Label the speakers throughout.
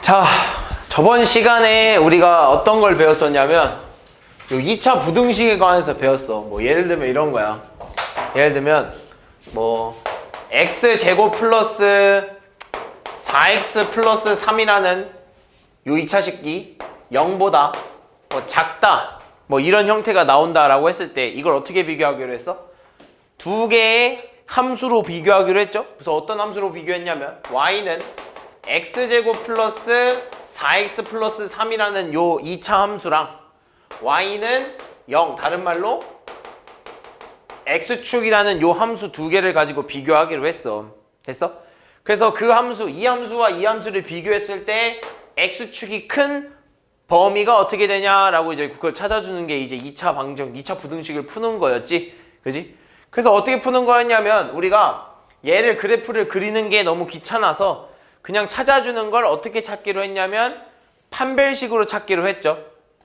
Speaker 1: 자, 저번 시간에 우리가 어떤 걸 배웠었냐면 요 2차 부등식에 관해서 배웠어. 뭐 예를 들면 이런 거야. 예를 들면 뭐 x제곱 플러스 4x 플러스 3이라는 요 2차 식이 0보다 뭐 작다 뭐 이런 형태가 나온다라고 했을 때 이걸 어떻게 비교하기로 했어? 두 개의 함수로 비교하기로 했죠. 그래서 어떤 함수로 비교했냐면 y는 x제곱 플러스 4x 플러스 3이라는 요 2차 함수랑 y는 0, 다른 말로 x축이라는 요 함수 두 개를 가지고 비교하기로 했어. 됐어? 그래서 그 함수, 이 함수와 이 함수를 비교했을 때 x축이 큰 범위가 어떻게 되냐라고 이제 그걸 찾아주는 게 이제 2차 방정, 2차 부등식을 푸는 거였지. 그지? 그래서 어떻게 푸는 거였냐면 우리가 얘를 그래프를 그리는 게 너무 귀찮아서 그냥 찾아주는 걸 어떻게 찾기로 했냐면 판별식으로 찾기로 했죠.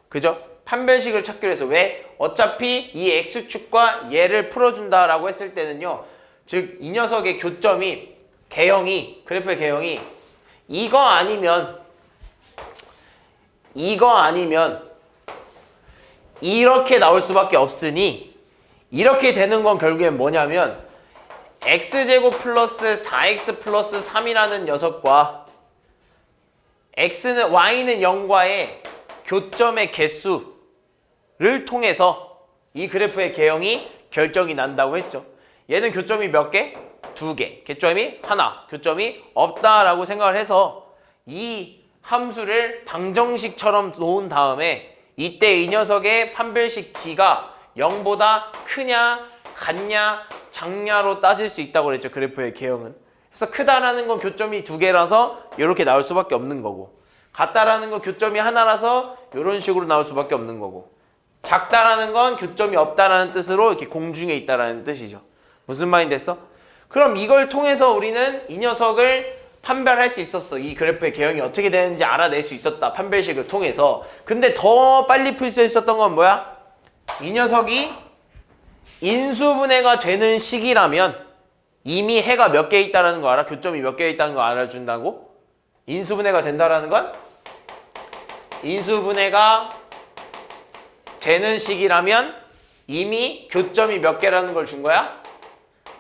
Speaker 1: 그죠? 판별식을 찾기로 해서 왜? 어차피 이 x축과 얘를 풀어준다라고 했을 때는요. 즉 이 녀석의 교점이 개형이 그래프의 개형이 이거 아니면 이렇게 나올 수밖에 없으니 이렇게 되는 건 결국엔 뭐냐면 x제곱 플러스 4x 플러스 3이라는 녀석과 y는 0과의 교점의 개수를 통해서 이 그래프의 개형이 결정이 난다고 했죠. 얘는 교점이 몇 개? 두 개. 교점이 하나. 교점이 없다라고 생각을 해서 이 함수를 방정식처럼 놓은 다음에 이때 이 녀석의 판별식 d가 0보다 크냐 같냐 작냐로 따질 수 있다고 그랬죠. 그래프의 개형은. 그래서 크다라는 건 교점이 두 개라서 이렇게 나올 수밖에 없는 거고 같다라는 건 교점이 하나라서 이런 식으로 나올 수밖에 없는 거고 작다라는 건 교점이 없다라는 뜻으로 이렇게 공중에 있다라는 뜻이죠. 무슨 말이 됐어? 그럼 이걸 통해서 우리는 이 녀석을 판별할 수 있었어. 이 그래프의 개형이 어떻게 되는지 알아낼 수 있었다. 판별식을 통해서. 근데 더 빨리 풀 수 있었던 건 뭐야? 이 녀석이 인수분해가 되는 식이라면 이미 해가 몇 개 있다는 거 알아? 교점이 몇 개 있다는 거 알아준다고? 인수분해가 된다라는 건 인수분해가 되는 식이라면 이미 교점이 몇 개라는 걸 준 거야?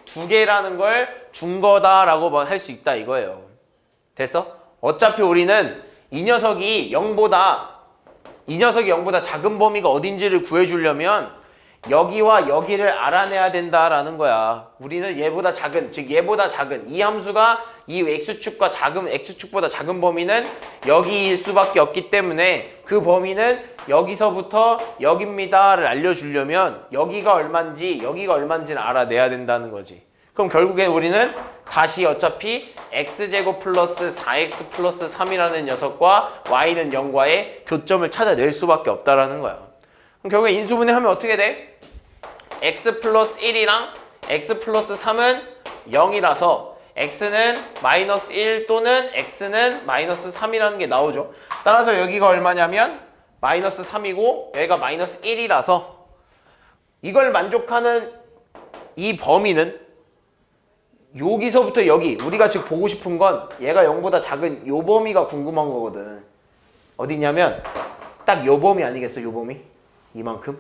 Speaker 1: 두 개라는 걸 준 거다라고 할 수 있다 이거예요. 됐어? 어차피 우리는 이 녀석이 0보다 작은 범위가 어딘지를 구해주려면 여기와 여기를 알아내야 된다라는 거야. 우리는 얘보다 작은, 즉 얘보다 작은 이 함수가 이 x축과 x축보다 작은 범위는 여기일 수밖에 없기 때문에 그 범위는 여기서부터 여기입니다를 알려주려면 여기가 얼마인지는 알아내야 된다는 거지. 그럼 결국엔 우리는 다시 어차피 x제곱 플러스 4x 플러스 3이라는 녀석과 y는 0과의 교점을 찾아낼 수밖에 없다라는 거야. 그럼 결국에 인수분해하면 어떻게 돼? x 플러스 1이랑 x 플러스 3은 0이라서 x는 마이너스 1 또는 x는 마이너스 3이라는 게 나오죠. 따라서 여기가 얼마냐면 마이너스 3이고 여기가 마이너스 1이라서 이걸 만족하는 이 범위는 여기서부터 여기 우리가 지금 보고 싶은 건 얘가 0보다 작은 요 범위가 궁금한 거거든. 어디냐면 딱 요 범위 아니겠어? 요 범위? 이만큼?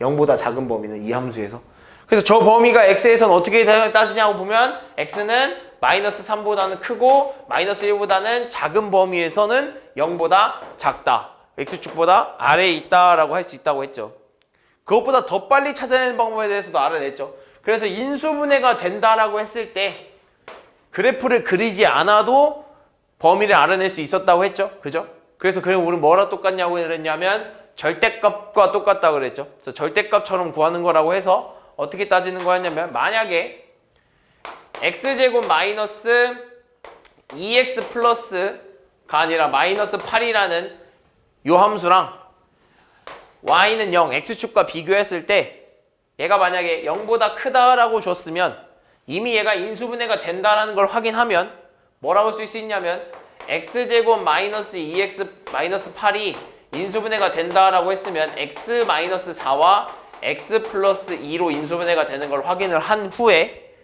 Speaker 1: 0보다 작은 범위는 이 함수에서. 그래서 저 범위가 x에서는 어떻게 따지냐고 보면 x는 마이너스 3보다는 크고 마이너스 1보다는 작은 범위에서는 0보다 작다. x축보다 아래에 있다라고 할 수 있다고 했죠. 그것보다 더 빨리 찾아내는 방법에 대해서도 알아냈죠. 그래서 인수분해가 된다라고 했을 때 그래프를 그리지 않아도 범위를 알아낼 수 있었다고 했죠. 그죠? 그래서 그럼 우리는 뭐랑 똑같냐고 그랬냐면 절대값과 똑같다고 그랬죠. 그래서 절대값처럼 구하는 거라고 해서 어떻게 따지는 거였냐면 만약에 x제곱 마이너스 2x 플러스가 아니라 마이너스 8이라는 요 함수랑 y는 0, x축과 비교했을 때 얘가 만약에 0보다 크다라고 줬으면 이미 얘가 인수분해가 된다라는 걸 확인하면 뭐라고 쓸 수 있냐면 x제곱 마이너스 2x 마이너스 8이 인수분해가 된다라고 했으면 x 마이너스 4와 x 플러스 2로 인수분해가 되는 걸 확인을 한 후에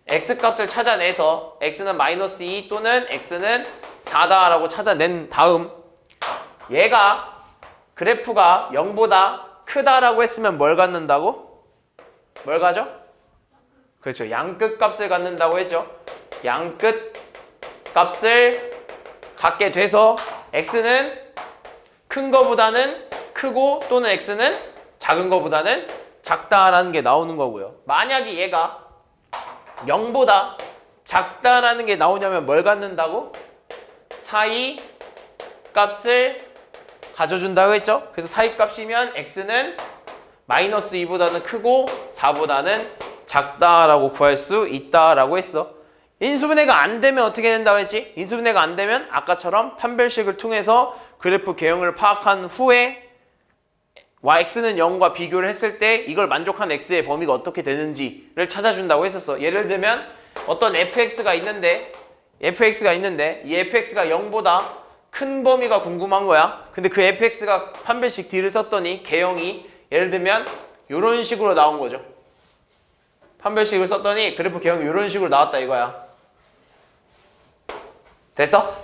Speaker 1: x값을 찾아내서 x는 마이너스 2 또는 x는 4다라고 찾아낸 다음 얘가 그래프가 0보다 크다라고 했으면 뭘 갖는다고? 뭘 가져? 그렇죠. 양끝 값을 갖는다고 했죠. 양끝 값을 갖게 돼서 x는 큰 거보다는 크고 또는 x는 작은 거보다는 작다라는 게 나오는 거고요. 만약에 얘가 0보다 작다라는 게 나오냐면 뭘 갖는다고? 사이 값을 가져준다고 했죠. 그래서 사이 값이면 x는 마이너스 2보다는 크고 4보다는 작다라고 구할 수 있다라고 했어. 인수분해가 안 되면 어떻게 된다고 했지? 인수분해가 안 되면 아까처럼 판별식을 통해서 그래프 개형을 파악한 후에 x는 0과 비교를 했을 때 이걸 만족한 x의 범위가 어떻게 되는지를 찾아준다고 했었어. 예를 들면 어떤 fx가 있는데 이 fx가 0보다 큰 범위가 궁금한 거야. 근데 그 fx가 판별식 D를 썼더니 개형이 예를 들면 이런 식으로 나온 거죠. 판별식을 썼더니 그래프 개형이 이런 식으로 나왔다 이거야. 됐어?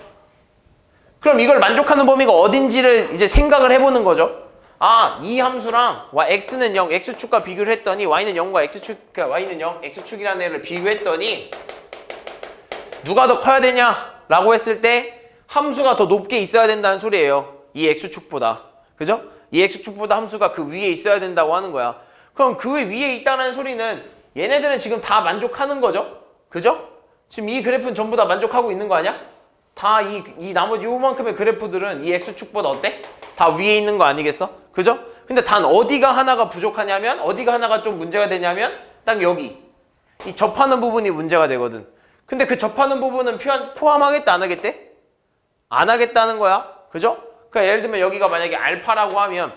Speaker 1: 그럼 이걸 만족하는 범위가 어딘지를 이제 생각을 해보는 거죠. 아, 이 함수랑 x는 0, x축과 비교를 했더니 y는 0과 x축, 그러니까 y는 0, x축이라는 애를 비교했더니 누가 더 커야 되냐? 라고 했을 때 함수가 더 높게 있어야 된다는 소리예요. 이 x축보다. 그죠? 이 x축보다 함수가 그 위에 있어야 된다고 하는 거야. 그럼 그 위에 있다는 소리는 얘네들은 지금 다 만족하는 거죠? 그죠? 지금 이 그래프는 전부 다 만족하고 있는 거 아니야? 다 이 나머지 요만큼의 그래프들은 이 x축보다 어때? 다 위에 있는 거 아니겠어? 그죠? 근데 단 어디가 하나가 부족하냐면 어디가 하나가 좀 문제가 되냐면 딱 여기 이 접하는 부분이 문제가 되거든. 근데 그 접하는 부분은 포함하겠다 안 하겠대? 안 하겠다는 거야. 그죠? 그러니까 예를 들면 여기가 만약에 알파라고 하면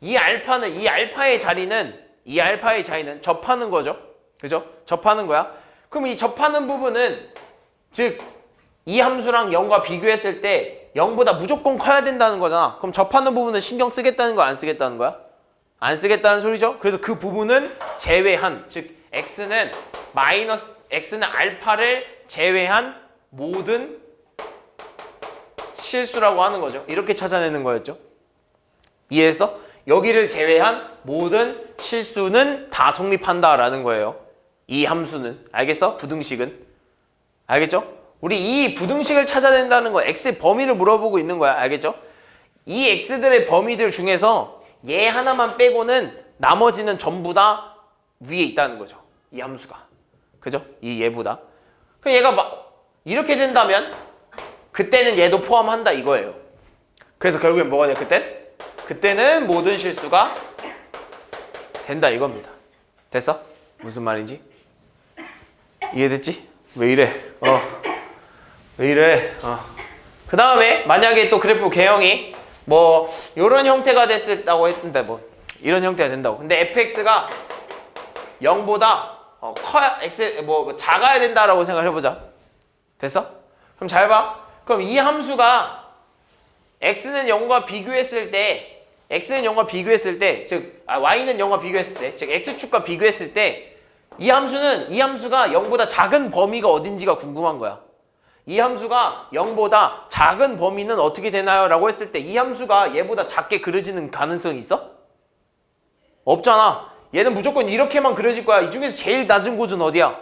Speaker 1: 이 알파의 자리는 접하는 거죠. 그죠? 접하는 거야. 그럼 이 접하는 부분은 즉 이 함수랑 0과 비교했을 때 0보다 무조건 커야 된다는 거잖아. 그럼 접하는 부분은 신경 쓰겠다는 거야? 안 쓰겠다는 거야? 안 쓰겠다는 소리죠. 그래서 그 부분은 제외한, 즉 x는 알파를 제외한 모든 실수라고 하는 거죠. 이렇게 찾아내는 거였죠. 이해했어? 여기를 제외한 모든 실수는 다 성립한다라는 거예요. 이 함수는. 알겠어? 부등식은. 알겠죠? 우리 이 부등식을 찾아낸다는 거 x의 범위를 물어보고 있는 거야. 알겠죠? 이 x들의 범위들 중에서 얘 하나만 빼고는 나머지는 전부 다 위에 있다는 거죠. 이 함수가. 그죠? 이 얘보다. 그럼 얘가 이렇게 된다면 그때는 얘도 포함한다 이거예요. 그래서 결국엔 뭐가 돼? 그때는 모든 실수가 된다 이겁니다. 됐어? 무슨 말인지? 이해됐지? 왜 이래? 왜 이래? 그 다음에 만약에 또 그래프 개형이 뭐 이런 형태가 됐다고 했는데 뭐 이런 형태가 된다고. 근데 fx가 0보다 작아야 된다라고 생각을 해보자. 됐어? 그럼 잘 봐. 그럼 이 함수가 x는 0과 비교했을 때 즉 y는 0과 비교했을 때, 즉 x축과 비교했을 때 이 함수가 0보다 작은 범위가 어딘지가 궁금한 거야. 이 함수가 0보다 작은 범위는 어떻게 되나요? 라고 했을 때 이 함수가 얘보다 작게 그려지는 가능성이 있어? 없잖아. 얘는 무조건 이렇게만 그려질 거야. 이 중에서 제일 낮은 곳은 어디야?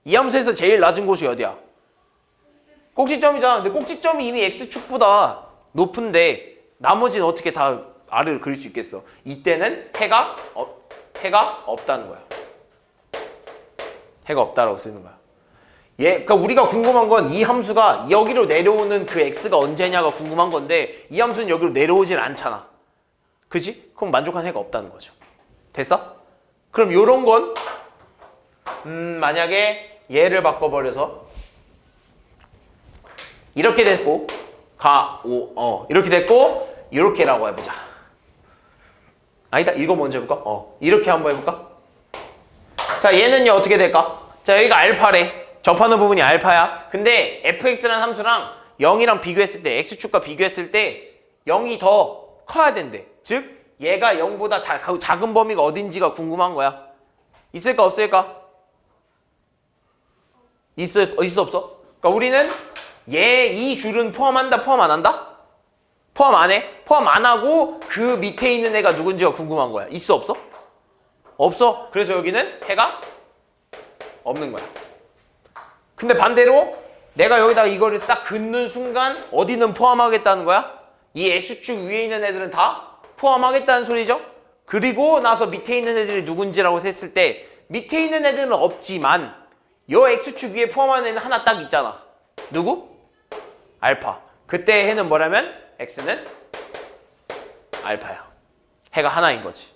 Speaker 1: 이 함수에서 제일 낮은 곳이 어디야? 꼭지점이잖아. 근데 꼭지점이 이미 x축보다 높은데 나머지는 어떻게 다 아래로 그릴 수 있겠어? 이때는 해가 없다는 거야. 해가 없다라고 쓰는 거야. 그러니까 우리가 궁금한 건 이 함수가 여기로 내려오는 그 x가 언제냐가 궁금한 건데 이 함수는 여기로 내려오질 않잖아. 그지? 그럼 만족한 해가 없다는 거죠. 됐어? 그럼 요런 건 만약에 얘를 바꿔버려서 이렇게 됐고 이렇게 됐고 이렇게라고 해보자. 아니다. 이거 먼저 해볼까? 이렇게 한번 해볼까? 자, 얘는요 어떻게 될까? 자, 여기가 알파래. 접하는 부분이 알파야. 근데 fx라는 함수랑 0이랑 비교했을 때, x축과 비교했을 때 0이 더 커야 된대. 즉 얘가 0보다 작은 범위가 어딘지가 궁금한 거야. 있을까 없을까? 있어 없어? 그러니까 우리는 얘 이 줄은 포함한다, 포함 안 한다? 포함 안 해? 포함 안 하고 그 밑에 있는 애가 누군지가 궁금한 거야. 있어, 없어? 없어. 그래서 여기는 해가 없는 거야. 근데 반대로 내가 여기다가 이거를 딱 긋는 순간 어디는 포함하겠다는 거야? 이 X축 위에 있는 애들은 다 포함하겠다는 소리죠? 그리고 나서 밑에 있는 애들이 누군지라고 했을 때 밑에 있는 애들은 없지만 요 X축 위에 포함하는 애는 하나 딱 있잖아. 누구? 알파. 그때 해는 뭐라면? X는 알파야. 해가 하나인 거지.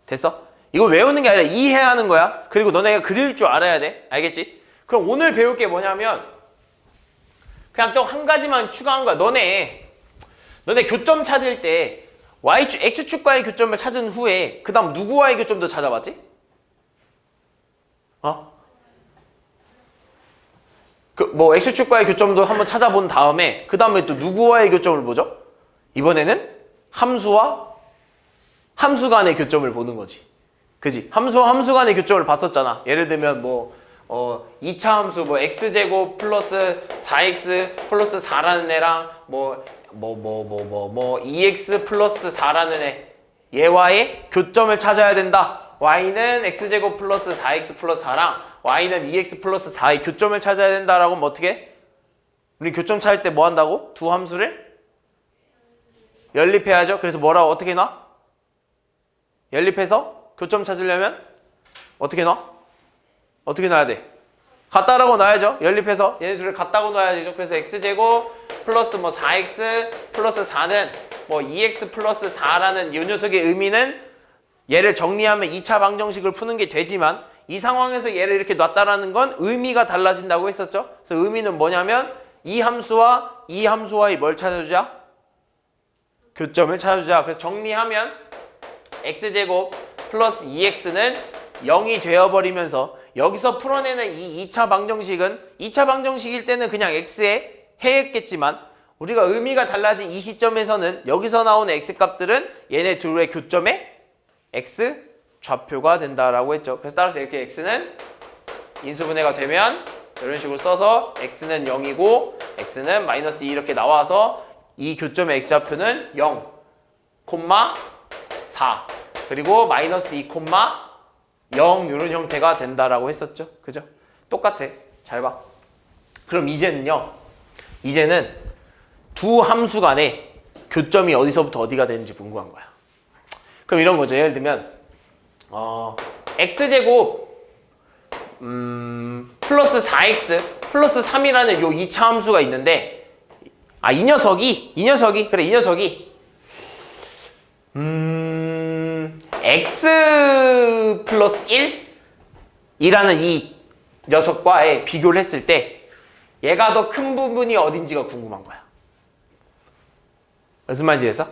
Speaker 1: 됐어? 이거 외우는 게 아니라 이해하는 거야. 그리고 너네가 그릴 줄 알아야 돼. 알겠지? 그럼 오늘 배울 게 뭐냐면 그냥 또 한 가지만 추가한 거야. 너네 교점 찾을 때 Y축, X축과의 교점을 찾은 후에 그 다음 누구와의 교점도 찾아봤지? 뭐 X축과의 교점도 한번 찾아본 다음에 그 다음에 또 누구와의 교점을 보죠? 이번에는 함수 간의 교점을 보는 거지. 그지? 함수와 함수 간의 교점을 봤었잖아. 예를 들면 2차 함수 x제곱 플러스 4x 플러스 4라는 애랑 2x 플러스 4라는 애 얘와의 교점을 찾아야 된다. y는 x제곱 플러스 4x 플러스 4랑 y는 2x 플러스 4의 교점을 찾아야 된다라고 하면 어떻게 해? 우리 교점 찾을 때 뭐 한다고? 두 함수를 연립해야죠. 그래서 뭐라고 어떻게 놔? 연립해서 교점 찾으려면 어떻게 놔? 어떻게 놔야 돼? 같다라고 놔야죠. 연립해서 얘네 둘을 같다고 놔야 되죠. 그래서 x제곱 플러스 4x 플러스 4는 2x 플러스 4라는 이 녀석의 의미는 얘를 정리하면 2차 방정식을 푸는 게 되지만 이 상황에서 얘를 이렇게 놨다라는 건 의미가 달라진다고 했었죠. 그래서 의미는 뭐냐면 이 함수와의 뭘 찾아주자? 교점을 찾아주자. 그래서 정리하면 x제곱 플러스 2x는 0이 되어버리면서 여기서 풀어내는 이 2차 방정식은 2차 방정식일 때는 그냥 x에 해였겠지만 우리가 의미가 달라진 이 시점에서는 여기서 나오는 x값들은 얘네 둘의 교점에 x 좌표가 된다라고 했죠. 그래서 따라서 이렇게 x는 인수분해가 되면 이런 식으로 써서 x는 0이고 x는 마이너스 2 이렇게 나와서 이 교점의 x좌표는 0, 4 그리고 마이너스 2, 0 이런 형태가 된다라고 했었죠. 그죠? 똑같아. 잘 봐. 그럼 이제는 두 함수 간의 교점이 어디서부터 어디가 되는지 궁금한 거야. 그럼 이런 거죠. 예를 들면 x제곱 플러스 4x 플러스 3이라는 요 2차 함수가 있는데 이 녀석이 x 플러스 1이라는 이 녀석과의 비교를 했을 때 얘가 더 큰 부분이 어딘지가 궁금한 거야. 무슨 말인지 알겠어?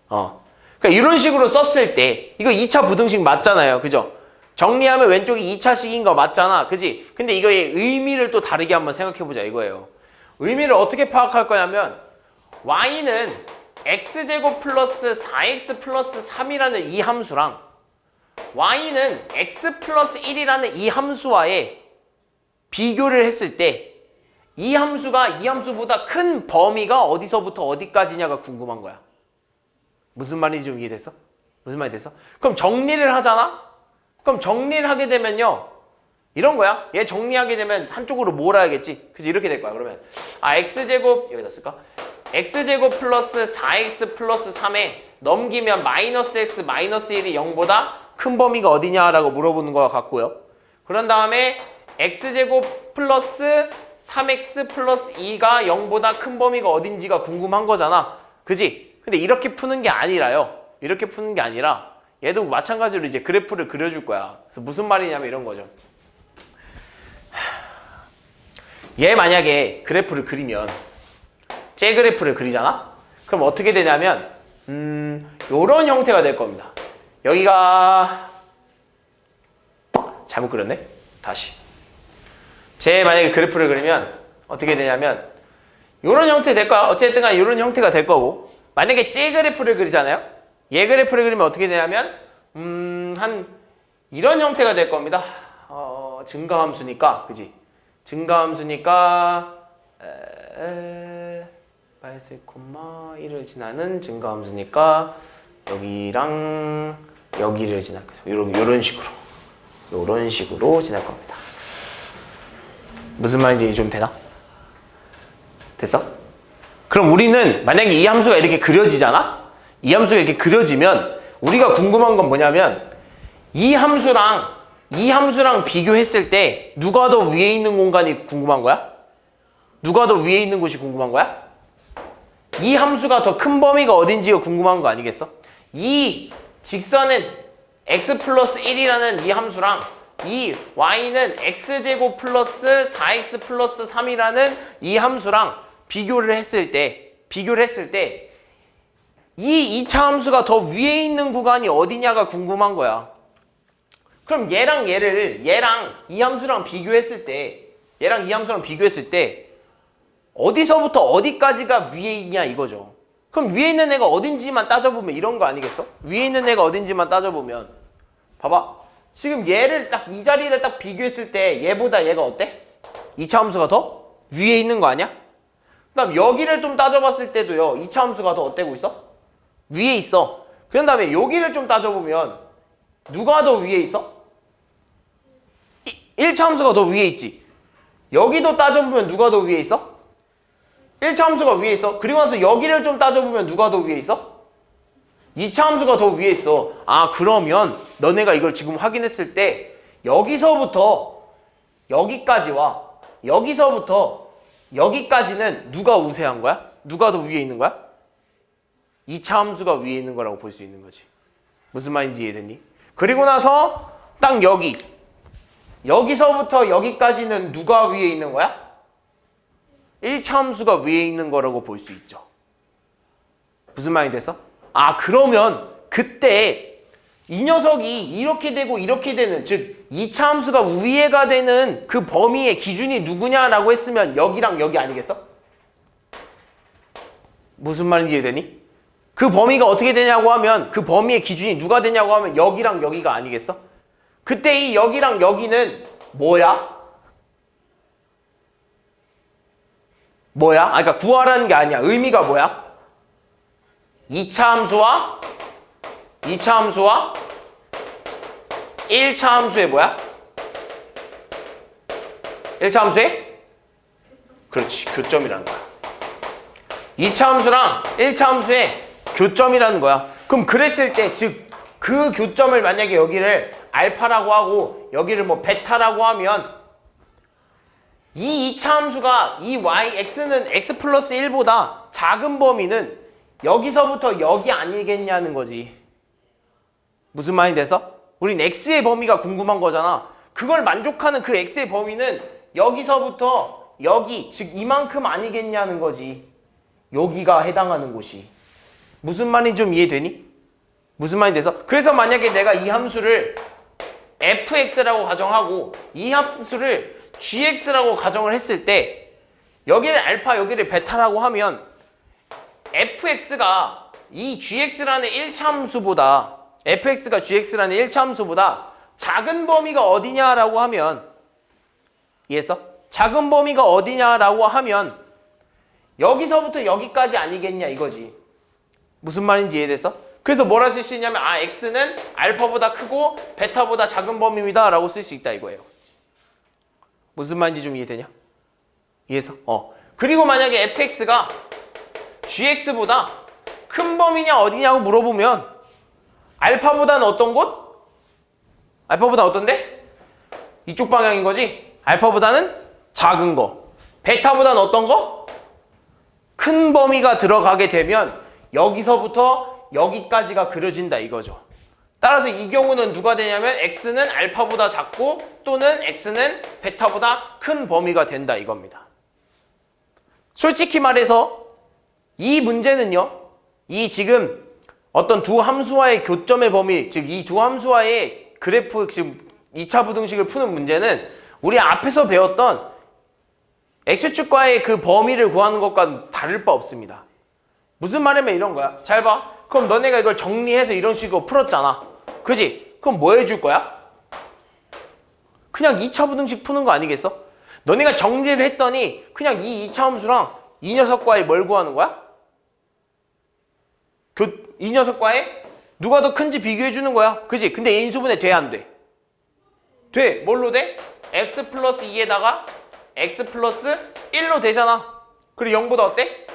Speaker 1: 그러니까 이런 식으로 썼을 때 이거 2차 부등식 맞잖아요. 그죠? 정리하면 왼쪽이 2차식인 거 맞잖아. 그지? 근데 이거의 의미를 또 다르게 한번 생각해보자 이거예요. 의미를 어떻게 파악할 거냐면 y는 x제곱 플러스 4x 플러스 3이라는 이 함수랑 y는 x 플러스 1이라는 이 함수와의 비교를 했을 때 이 함수가 이 함수보다 큰 범위가 어디서부터 어디까지냐가 궁금한 거야. 무슨 말인지 좀 이해됐어? 무슨 말이 됐어? 그럼 정리를 하잖아? 그럼 정리를 하게 되면요 이런 거야. 얘 정리하게 되면 한쪽으로 몰아야겠지. 그치? 이렇게 될 거야. 그러면 x제곱 여기다 쓸까? x제곱 플러스 4x 플러스 3에 넘기면 마이너스 x 마이너스 1이 0보다 큰 범위가 어디냐라고 물어보는 거와 같고요. 그런 다음에 x제곱 플러스 3x 플러스 2가 0보다 큰 범위가 어딘지가 궁금한 거잖아. 그지? 근데 이렇게 푸는 게 아니라요. 이렇게 푸는 게 아니라 얘도 마찬가지로 이제 그래프를 그려줄 거야. 그래서 무슨 말이냐면 이런 거죠. 얘 만약에 그래프를 그리면 째 그래프를 그리잖아? 그럼 어떻게 되냐면 요런 형태가 될 겁니다. 여기가 잘못 그렸네? 다시 제 만약에 그래프를 그리면 어떻게 되냐면 요런 형태 될 거야. 어쨌든 간에 요런 형태가 될 거고 만약에 째 그래프를 그리잖아요? 얘 그래프를 그리면 어떻게 되냐면 한 이런 형태가 될 겁니다. 증가함수니까 그지? 증가함수니까 8세 콤마 1을 지나는 증가함수니까 여기랑 여기를 지날 거죠. 요런 식으로 지날 겁니다. 무슨 말인지 좀 되나? 됐어? 그럼 우리는 만약에 이 함수가 이렇게 그려지잖아? 이 함수가 이렇게 그려지면 우리가 궁금한 건 뭐냐면 이 함수랑 비교했을 때 누가 더 위에 있는 공간이 궁금한 거야? 누가 더 위에 있는 곳이 궁금한 거야? 이 함수가 더 큰 범위가 어딘지가 궁금한 거 아니겠어? 이 직선은 x 플러스 1이라는 이 함수랑 이 y는 x제곱 플러스 4x 플러스 3이라는 이 함수랑 비교를 했을 때 이 2차 함수가 더 위에 있는 구간이 어디냐가 궁금한 거야. 그럼 얘랑 이 함수랑 비교했을 때 어디서부터 어디까지가 위에 있냐 이거죠. 그럼 위에 있는 애가 어딘지만 따져보면 이런 거 아니겠어? 위에 있는 애가 어딘지만 따져보면 봐봐. 지금 얘를 딱 이 자리를 딱 비교했을 때 얘보다 얘가 어때? 2차 함수가 더 위에 있는 거 아니야? 그 다음 여기를 좀 따져봤을 때도요 2차 함수가 더 어때고 있어? 위에 있어. 그 다음에 여기를 좀 따져보면 누가 더 위에 있어? 1차 함수가 더 위에 있지. 여기도 따져보면 누가 더 위에 있어? 1차 함수가 위에 있어. 그리고 나서 여기를 좀 따져보면 누가 더 위에 있어? 2차 함수가 더 위에 있어. 아, 그러면 너네가 이걸 지금 확인했을 때 여기서부터 여기까지와 여기서부터 여기까지는 누가 우세한 거야? 누가 더 위에 있는 거야? 2차 함수가 위에 있는 거라고 볼 수 있는 거지. 무슨 말인지 이해됐니? 그리고 나서 딱 여기서부터 여기까지는 누가 위에 있는 거야? 1차 함수가 위에 있는 거라고 볼 수 있죠. 무슨 말이 됐어? 아, 그러면 그때 이 녀석이 이렇게 되고 이렇게 되는, 즉 2차 함수가 위에가 되는 그 범위의 기준이 누구냐라고 했으면 여기랑 여기 아니겠어? 무슨 말인지 이해되니? 그 범위가 어떻게 되냐고 하면 그 범위의 기준이 누가 되냐고 하면 여기랑 여기가 아니겠어? 그때 이 여기랑 여기는 뭐야? 아, 그러니까 구하라는 게 아니야. 의미가 뭐야? 2차 함수와 1차 함수의 뭐야? 1차 함수의? 그렇지, 교점이라는 거야. 2차 함수랑 1차 함수의 교점이라는 거야. 그럼 그랬을 때, 즉 그 교점을 만약에 여기를 알파라고 하고 여기를 뭐 베타라고 하면 이 2차 함수가 이 x는 x 플러스 1보다 작은 범위는 여기서부터 여기 아니겠냐는 거지. 무슨 말이 돼서? 우린 x의 범위가 궁금한 거잖아. 그걸 만족하는 그 x의 범위는 여기서부터 여기, 즉 이만큼 아니겠냐는 거지. 여기가 해당하는 곳이. 무슨 말인지 좀 이해되니? 무슨 말이 돼서? 그래서 만약에 내가 이 함수를 fx라고 가정하고 이 함수를 gx라고 가정을 했을 때 여기를 알파 여기를 베타라고 하면 fx가 이 gx라는 1차 함수보다 fx가 gx라는 1차 함수보다 작은 범위가 어디냐라고 하면 이해했어? 작은 범위가 어디냐라고 하면 여기서부터 여기까지 아니겠냐 이거지. 무슨 말인지 이해됐어? 그래서 뭐라 쓸 수 있냐면 아 x는 알파보다 크고 베타보다 작은 범위입니다 라고 쓸 수 있다 이거예요. 무슨 말인지 좀 이해되냐? 이해했어? 그리고 만약에 fx가 gx보다 큰 범위냐 어디냐고 물어보면 알파보다는 어떤 곳? 알파보다 어떤데? 이쪽 방향인 거지? 알파보다는 작은 거. 베타보다는 어떤 거? 큰 범위가 들어가게 되면 여기서부터 여기까지가 그려진다 이거죠. 따라서 이 경우는 누가 되냐면 x는 알파보다 작고 또는 x는 베타보다 큰 범위가 된다 이겁니다. 솔직히 말해서 이 문제는요. 이 지금 어떤 두 함수와의 교점의 범위, 즉 이 두 함수와의 그래프, 지금 2차 부등식을 푸는 문제는 우리 앞에서 배웠던 x축과의 그 범위를 구하는 것과 다를 바 없습니다. 무슨 말이면 이런 거야. 잘 봐. 그럼 너네가 이걸 정리해서 이런 식으로 풀었잖아. 그지? 그럼 뭐 해줄 거야? 그냥 2차 부등식 푸는 거 아니겠어? 너네가 정리를 했더니 그냥 이 2차 함수랑 이 녀석과의 뭘 구하는 거야? 이 녀석과의 누가 더 큰지 비교해 주는 거야. 그지? 근데 얘 인수분해 돼, 안 돼? 돼. 뭘로 돼? x 플러스 2에다가 x 플러스 1로 되잖아. 그리고 0보다 어때?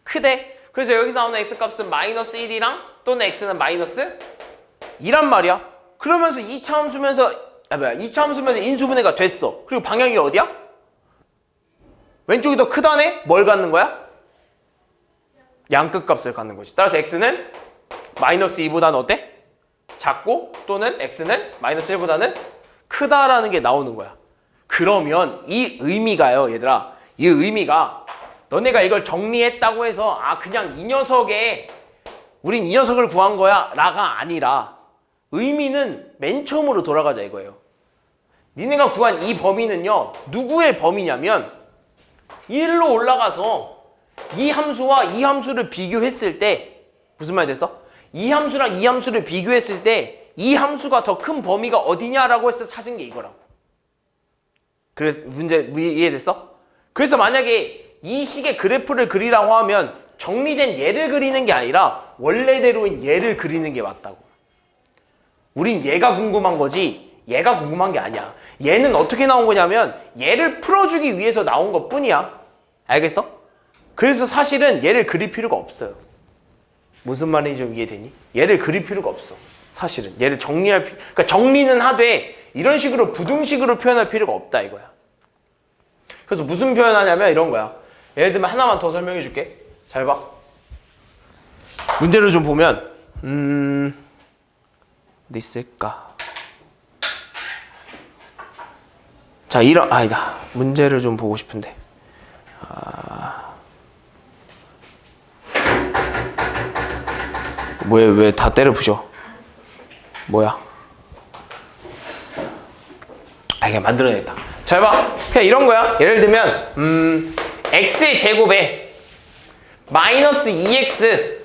Speaker 1: 크대. 그래서 여기서 나오는 x 값은 마이너스 1이랑 또는 x는 마이너스 2란 말이야. 그러면서 2차 함수면서 2차 함수면서 인수분해가 됐어. 그리고 방향이 어디야? 왼쪽이 더 크다네? 뭘 갖는 거야? 양끝 값을 갖는 거지. 따라서 x는 마이너스 2보다는 어때? 작고 또는 x는 마이너스 1보다는 크다라는 게 나오는 거야. 그러면 이 의미가요, 얘들아. 이 의미가 너네가 이걸 정리했다고 해서 그냥 이 녀석에 우린 이 녀석을 구한 거야 라가 아니라 의미는 맨 처음으로 돌아가자 이거예요. 니네가 구한 이 범위는요, 누구의 범위냐면 1로 올라가서 이 함수와 이 함수를 비교했을 때 무슨 말이 됐어? 이 함수랑 이 함수를 비교했을 때 이 함수가 더 큰 범위가 어디냐라고 해서 찾은 게 이거라고. 그래서 문제 이해됐어? 그래서 만약에 이 식의 그래프를 그리라고 하면 정리된 얘를 그리는 게 아니라 원래대로인 얘를 그리는 게 맞다고. 우린 얘가 궁금한 거지 얘가 궁금한 게 아니야. 얘는 어떻게 나온 거냐면 얘를 풀어주기 위해서 나온 것 뿐이야. 알겠어? 그래서 사실은 얘를 그릴 필요가 없어요. 무슨 말인지 좀 이해되니? 얘를 그릴 필요가 없어. 사실은 얘를 그러니까 정리는 하되 이런 식으로 부등식으로 표현할 필요가 없다 이거야. 그래서 무슨 표현하냐면 이런 거야. 예를 들면 하나만 더 설명해 줄게. 잘 봐. 문제를 좀 보면 어디 있을까? 자, 아니다. 문제를 좀 보고 싶은데. 왜 다 때려 부셔? 뭐야? 그냥 만들어내겠다. 잘 봐. 그냥 이런 거야. 예를 들면 x의 제곱에 마이너스 2x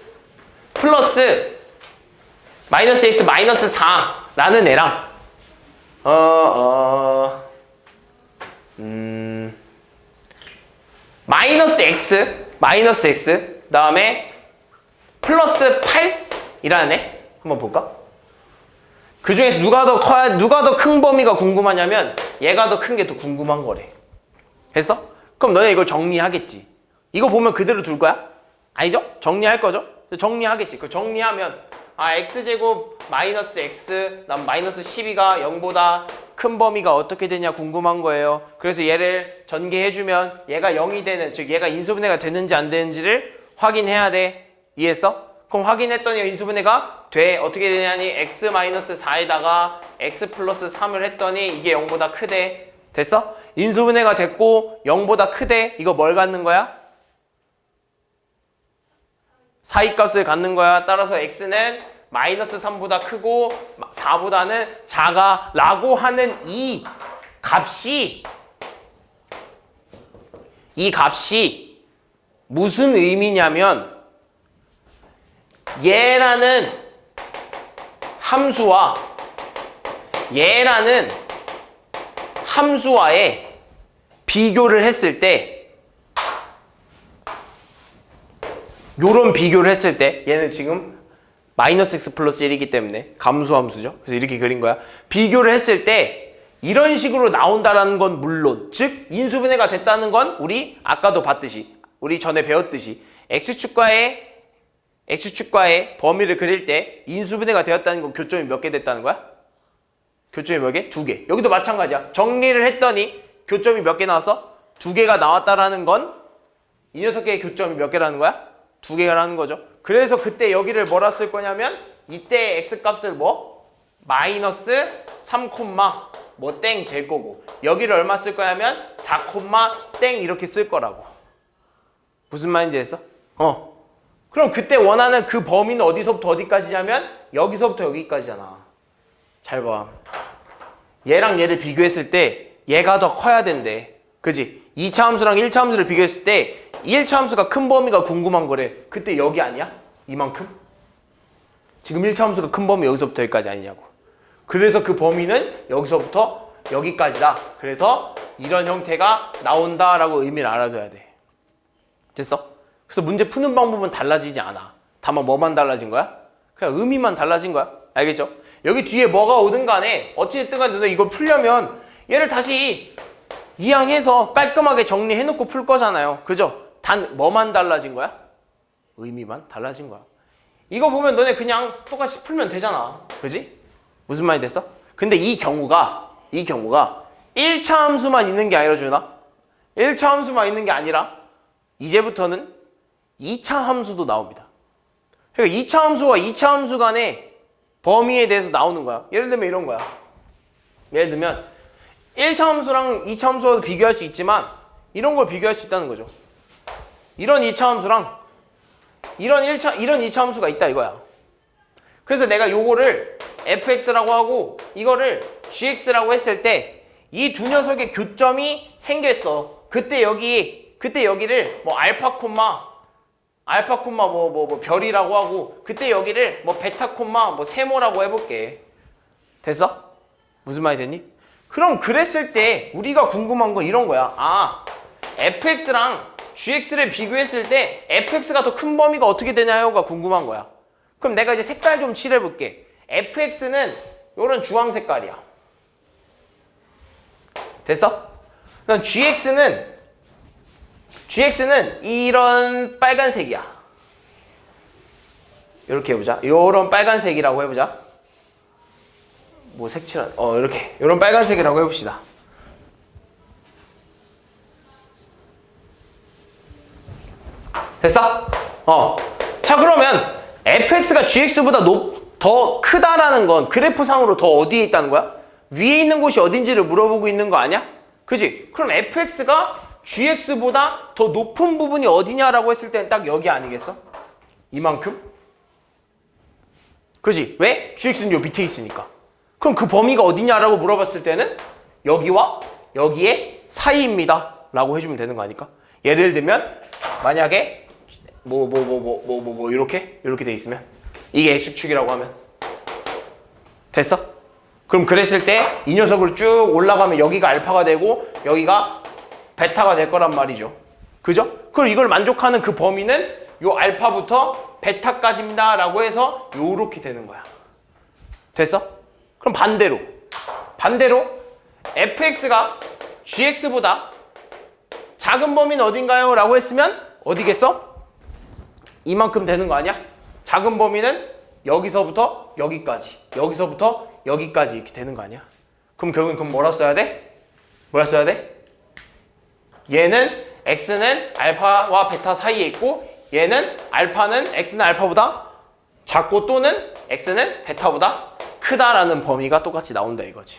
Speaker 1: 플러스 마이너스 x 마이너스 4라는 애랑 마이너스 x 그다음에 플러스 8이라는 애 한번 볼까? 그 중에서 누가 더 큰 범위가 궁금하냐면 얘가 더 큰 게 더 궁금한 거래. 됐어? 그럼 너네 이걸 정리하겠지. 이거 보면 그대로 둘 거야? 아니죠? 정리할 거죠? 정리하겠지. 그 정리하면 x제곱 마이너스 x 난 마이너스 12가 0보다 큰 범위가 어떻게 되냐 궁금한 거예요. 그래서 얘를 전개해주면 얘가 0이 되는, 즉 얘가 인수분해가 되는지 안 되는지를 확인해야 돼. 이해했어? 그럼 확인했더니 인수분해가 돼. 어떻게 되냐니 x-4에다가 x 플러스 3을 했더니 이게 0보다 크대. 됐어? 인수분해가 됐고 0보다 크대. 이거 뭘 갖는 거야? 사이값을 갖는 거야. 따라서 x는 마이너스 3보다 크고 4보다는 작아 라고 하는 이 값이 무슨 의미냐면 얘라는 함수와의 비교를 했을 때 요런 비교를 했을 때 얘는 지금 마이너스 x 플러스 1이기 때문에 감수함수죠. 그래서 이렇게 그린 거야. 비교를 했을 때 이런 식으로 나온다라는 건 물론, 즉 인수분해가 됐다는 건 우리 아까도 봤듯이, 우리 전에 배웠듯이 x축과의 범위를 그릴 때 인수분해가 되었다는 건 교점이 몇 개 됐다는 거야? 교점이 몇 개? 2개. 여기도 마찬가지야. 정리를 했더니 교점이 몇 개 나왔어? 2개가 나왔다라는 건 이 녀석의 교점이 몇 개라는 거야? 2개라는 거죠. 그래서 그때 여기를 뭐라 쓸 거냐면 이때 x값을 마이너스 3, 땡 될 거고 여기를 얼마 쓸 거냐면 4, 땡 이렇게 쓸 거라고. 무슨 말인지 했어? 그럼 그때 원하는 그 범위는 어디서부터 어디까지냐면 여기서부터 여기까지잖아. 잘 봐. 얘랑 얘를 비교했을 때 얘가 더 커야 된대. 그지? 2차 함수랑 1차 함수를 비교했을 때 1차 함수가 큰 범위가 궁금한 거래. 그때 여기 아니야? 이만큼? 지금 1차 함수가 큰 범위 여기서부터 여기까지 아니냐고. 그래서 그 범위는 여기서부터 여기까지다. 그래서 이런 형태가 나온다라고 의미를 알아둬야 돼. 됐어? 그래서 문제 푸는 방법은 달라지지 않아. 다만 뭐만 달라진 거야? 그냥 의미만 달라진 거야. 알겠죠? 여기 뒤에 뭐가 오든 간에 어찌됐든 간에 너네 이걸 풀려면 얘를 다시 이항해서 깔끔하게 정리해놓고 풀 거잖아요. 그죠? 단 뭐만 달라진 거야? 의미만 달라진 거야. 이거 보면 너네 그냥 똑같이 풀면 되잖아. 그지? 무슨 말이 됐어? 근데 이 경우가 1차 함수만 있는 게 아니라 주나? 1차 함수만 있는 게 아니라 이제부터는 2차 함수도 나옵니다. 그러니까 2차 함수와 2차 함수 간의 범위에 대해서 나오는 거야. 예를 들면 이런 거야. 예를 들면 1차 함수랑 2차 함수와도 비교할 수 있지만 이런 걸 비교할 수 있다는 거죠. 이런 2차 함수랑 이런 2차 함수가 있다 이거야. 그래서 내가 요거를 fx라고 하고 이거를 gx라고 했을 때 이 두 녀석의 교점이 생겼어. 그때 여기를 뭐 알파 콤마 뭐 별이라고 하고 그때 여기를 뭐 베타 콤마 뭐 세모라고 해볼게. 됐어? 무슨 말이 됐니? 그럼 그랬을 때 우리가 궁금한 건 이런 거야. 아, fx랑 gx를 비교했을 때 fx가 더 큰 범위가 어떻게 되냐요가 궁금한 거야. 그럼 내가 이제 색깔 좀 칠해볼게. fx는 요런 주황 색깔이야. 됐어? 그럼 gx는 이런 빨간색이야. 이렇게 해보자. 요런 빨간색이라고 해보자. 뭐 색칠한 이렇게 요런 빨간색이라고 해봅시다. 됐어? 자 그러면 fx가 gx보다 더 크다라는 건 그래프상으로 더 어디에 있다는 거야? 위에 있는 곳이 어딘지를 물어보고 있는 거 아니야? 그지? 그럼 fx가 gx보다 더 높은 부분이 어디냐라고 했을 때는 딱 여기 아니겠어? 이만큼? 그지? 왜? gx는 요 밑에 있으니까. 그럼 그 범위가 어디냐라고 물어봤을 때는 여기와 여기의 사이입니다 라고 해주면 되는 거 아닐까? 예를 들면 만약에 이렇게 돼 있으면 이게 x축이라고 하면 됐어? 그럼 그랬을 때 이 녀석을 쭉 올라가면 여기가 알파가 되고 여기가 베타가 될 거란 말이죠. 그죠? 그럼 이걸 만족하는 그 범위는 요 알파부터 베타까지입니다 라고 해서 요렇게 되는 거야. 됐어? 그럼 반대로 fx가 gx보다 작은 범위는 어딘가요? 라고 했으면 어디겠어? 이만큼 되는 거 아니야? 작은 범위는 여기서부터 여기까지 여기서부터 여기까지 이렇게 되는 거 아니야? 그럼 뭐라 써야 돼? 얘는 x는 알파와 베타 사이에 있고 얘는 x는 알파보다 작고 또는 x는 베타보다 크다라는 범위가 똑같이 나온다 이거지.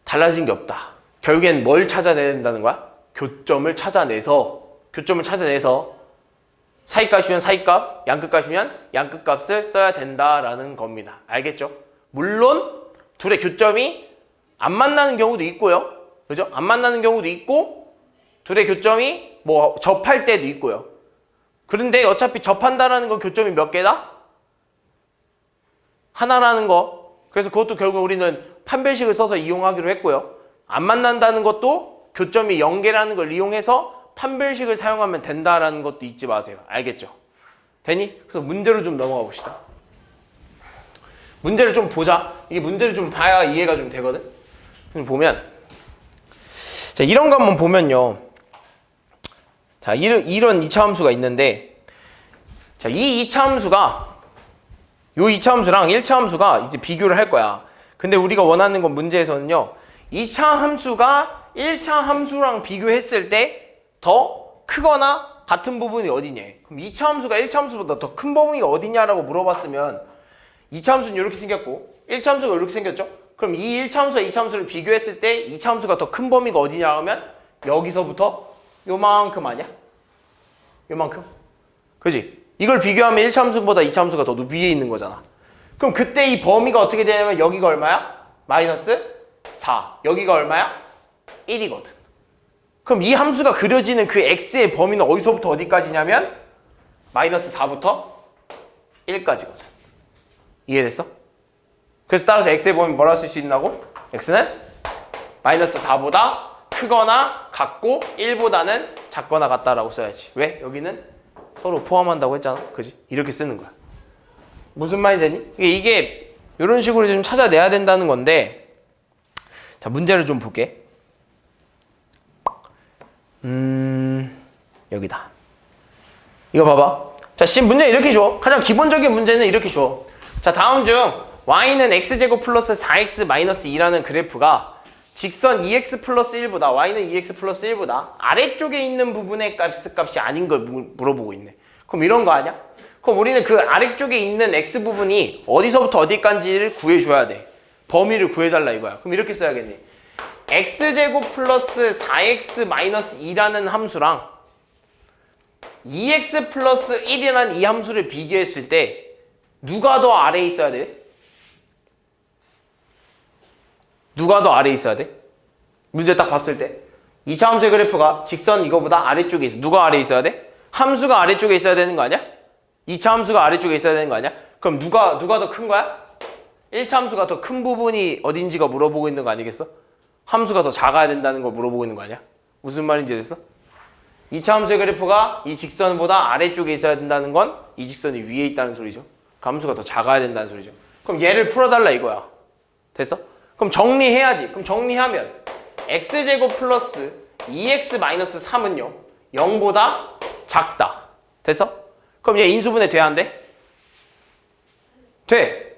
Speaker 1: 달라진 게 없다. 결국엔 뭘 찾아내야 된다는 거야? 교점을 찾아내서 사이값이면 사이값, 양끝값이면 양끝값을 써야 된다라는 겁니다. 알겠죠? 물론 둘의 교점이 안 만나는 경우도 있고요. 그죠? 안 만나는 경우도 있고 둘의 교점이 뭐 접할 때도 있고요. 그런데 어차피 접한다라는 건 교점이 몇 개다? 하나라는 거. 그래서 그것도 결국 우리는 판별식을 써서 이용하기로 했고요. 안 만난다는 것도 교점이 0개라는 걸 이용해서 판별식을 사용하면 된다라는 것도 잊지 마세요. 알겠죠? 되니? 그래서 문제로 좀 넘어가 봅시다. 문제를 좀 보자. 이게 문제를 좀 봐야 이해가 좀 되거든. 보면 자 이런 거 한번 보면요. 자 이런 2차 함수가 있는데 자 이 2차 함수가 요 2차 함수랑 1차 함수가 이제 비교를 할 거야. 근데 우리가 원하는 건 문제에서는요. 2차 함수가 1차 함수랑 비교했을 때 더 크거나 같은 부분이 어디냐. 그럼 2차 함수가 1차 함수보다 더 큰 부분이 어디냐라고 물어봤으면 2차 함수는 이렇게 생겼고 1차 함수가 이렇게 생겼죠. 그럼 이 1차 함수와 2차 함수를 비교했을 때 2차 함수가 더 큰 범위가 어디냐 하면 여기서부터 요만큼 아니야? 요만큼? 그지? 이걸 비교하면 1차 함수보다 2차 함수가 더 위에 있는 거잖아. 그럼 그때 이 범위가 어떻게 되냐면 여기가 얼마야? 마이너스 4. 여기가 얼마야? 1이거든. 그럼 이 함수가 그려지는 그 x의 범위는 어디서부터 어디까지냐면 마이너스 4부터 1까지거든. 이해됐어? 그래서 따라서 x의 범위 뭐라 쓸 수 있나고? x는 마이너스 4보다 크거나 같고 1보다는 작거나 같다라고 써야지. 왜? 여기는 서로 포함한다고 했잖아. 그지? 이렇게 쓰는 거야. 무슨 말이 되니? 이게 이런 식으로 좀 찾아내야 된다는 건데, 자, 문제를 좀 볼게. 여기다. 이거 봐봐. 자, 문제 이렇게 줘. 가장 기본적인 문제는 이렇게 줘. 자, 다음 중 y는 x제곱 플러스 4x 마이너스 2라는 그래프가 직선 2x 플러스 1보다 y는 2x 플러스 1보다 아래쪽에 있는 부분의 값이 아닌 걸 물어보고 있네. 그럼 이런 거 아니야? 그럼 우리는 그 아래쪽에 있는 x 부분이 어디서부터 어디까지를 구해줘야 돼. 범위를 구해달라 이거야. 그럼 이렇게 써야겠네. x제곱 플러스 4x 마이너스 2라는 함수랑 2x 플러스 1이라는 이 함수를 비교했을 때 누가 더 아래에 있어야 돼? 누가 더 아래에 있어야 돼? 문제 딱 봤을 때 2차 함수의 그래프가 직선 이거보다 아래쪽에 있어. 누가 아래에 있어야 돼? 함수가 아래쪽에 있어야 되는 거 아니야? 2차 함수가 아래쪽에 있어야 되는 거 아니야? 그럼 누가 더 큰 거야? 1차 함수가 더 큰 부분이 어딘지가 물어보고 있는 거 아니겠어? 함수가 더 작아야 된다는 걸 물어보고 있는 거 아니야? 무슨 말인지 됐어? 2차 함수의 그래프가 이 직선보다 아래쪽에 있어야 된다는 건 이 직선이 위에 있다는 소리죠. 그 함수가 더 작아야 된다는 소리죠. 그럼 얘를 풀어달라 이거야. 됐어? 그럼 정리해야지. 그럼 정리하면 x제곱 플러스 2x 마이너스 3은요 0보다 작다. 됐어? 그럼 얘 인수분해 돼야 안 돼? 돼.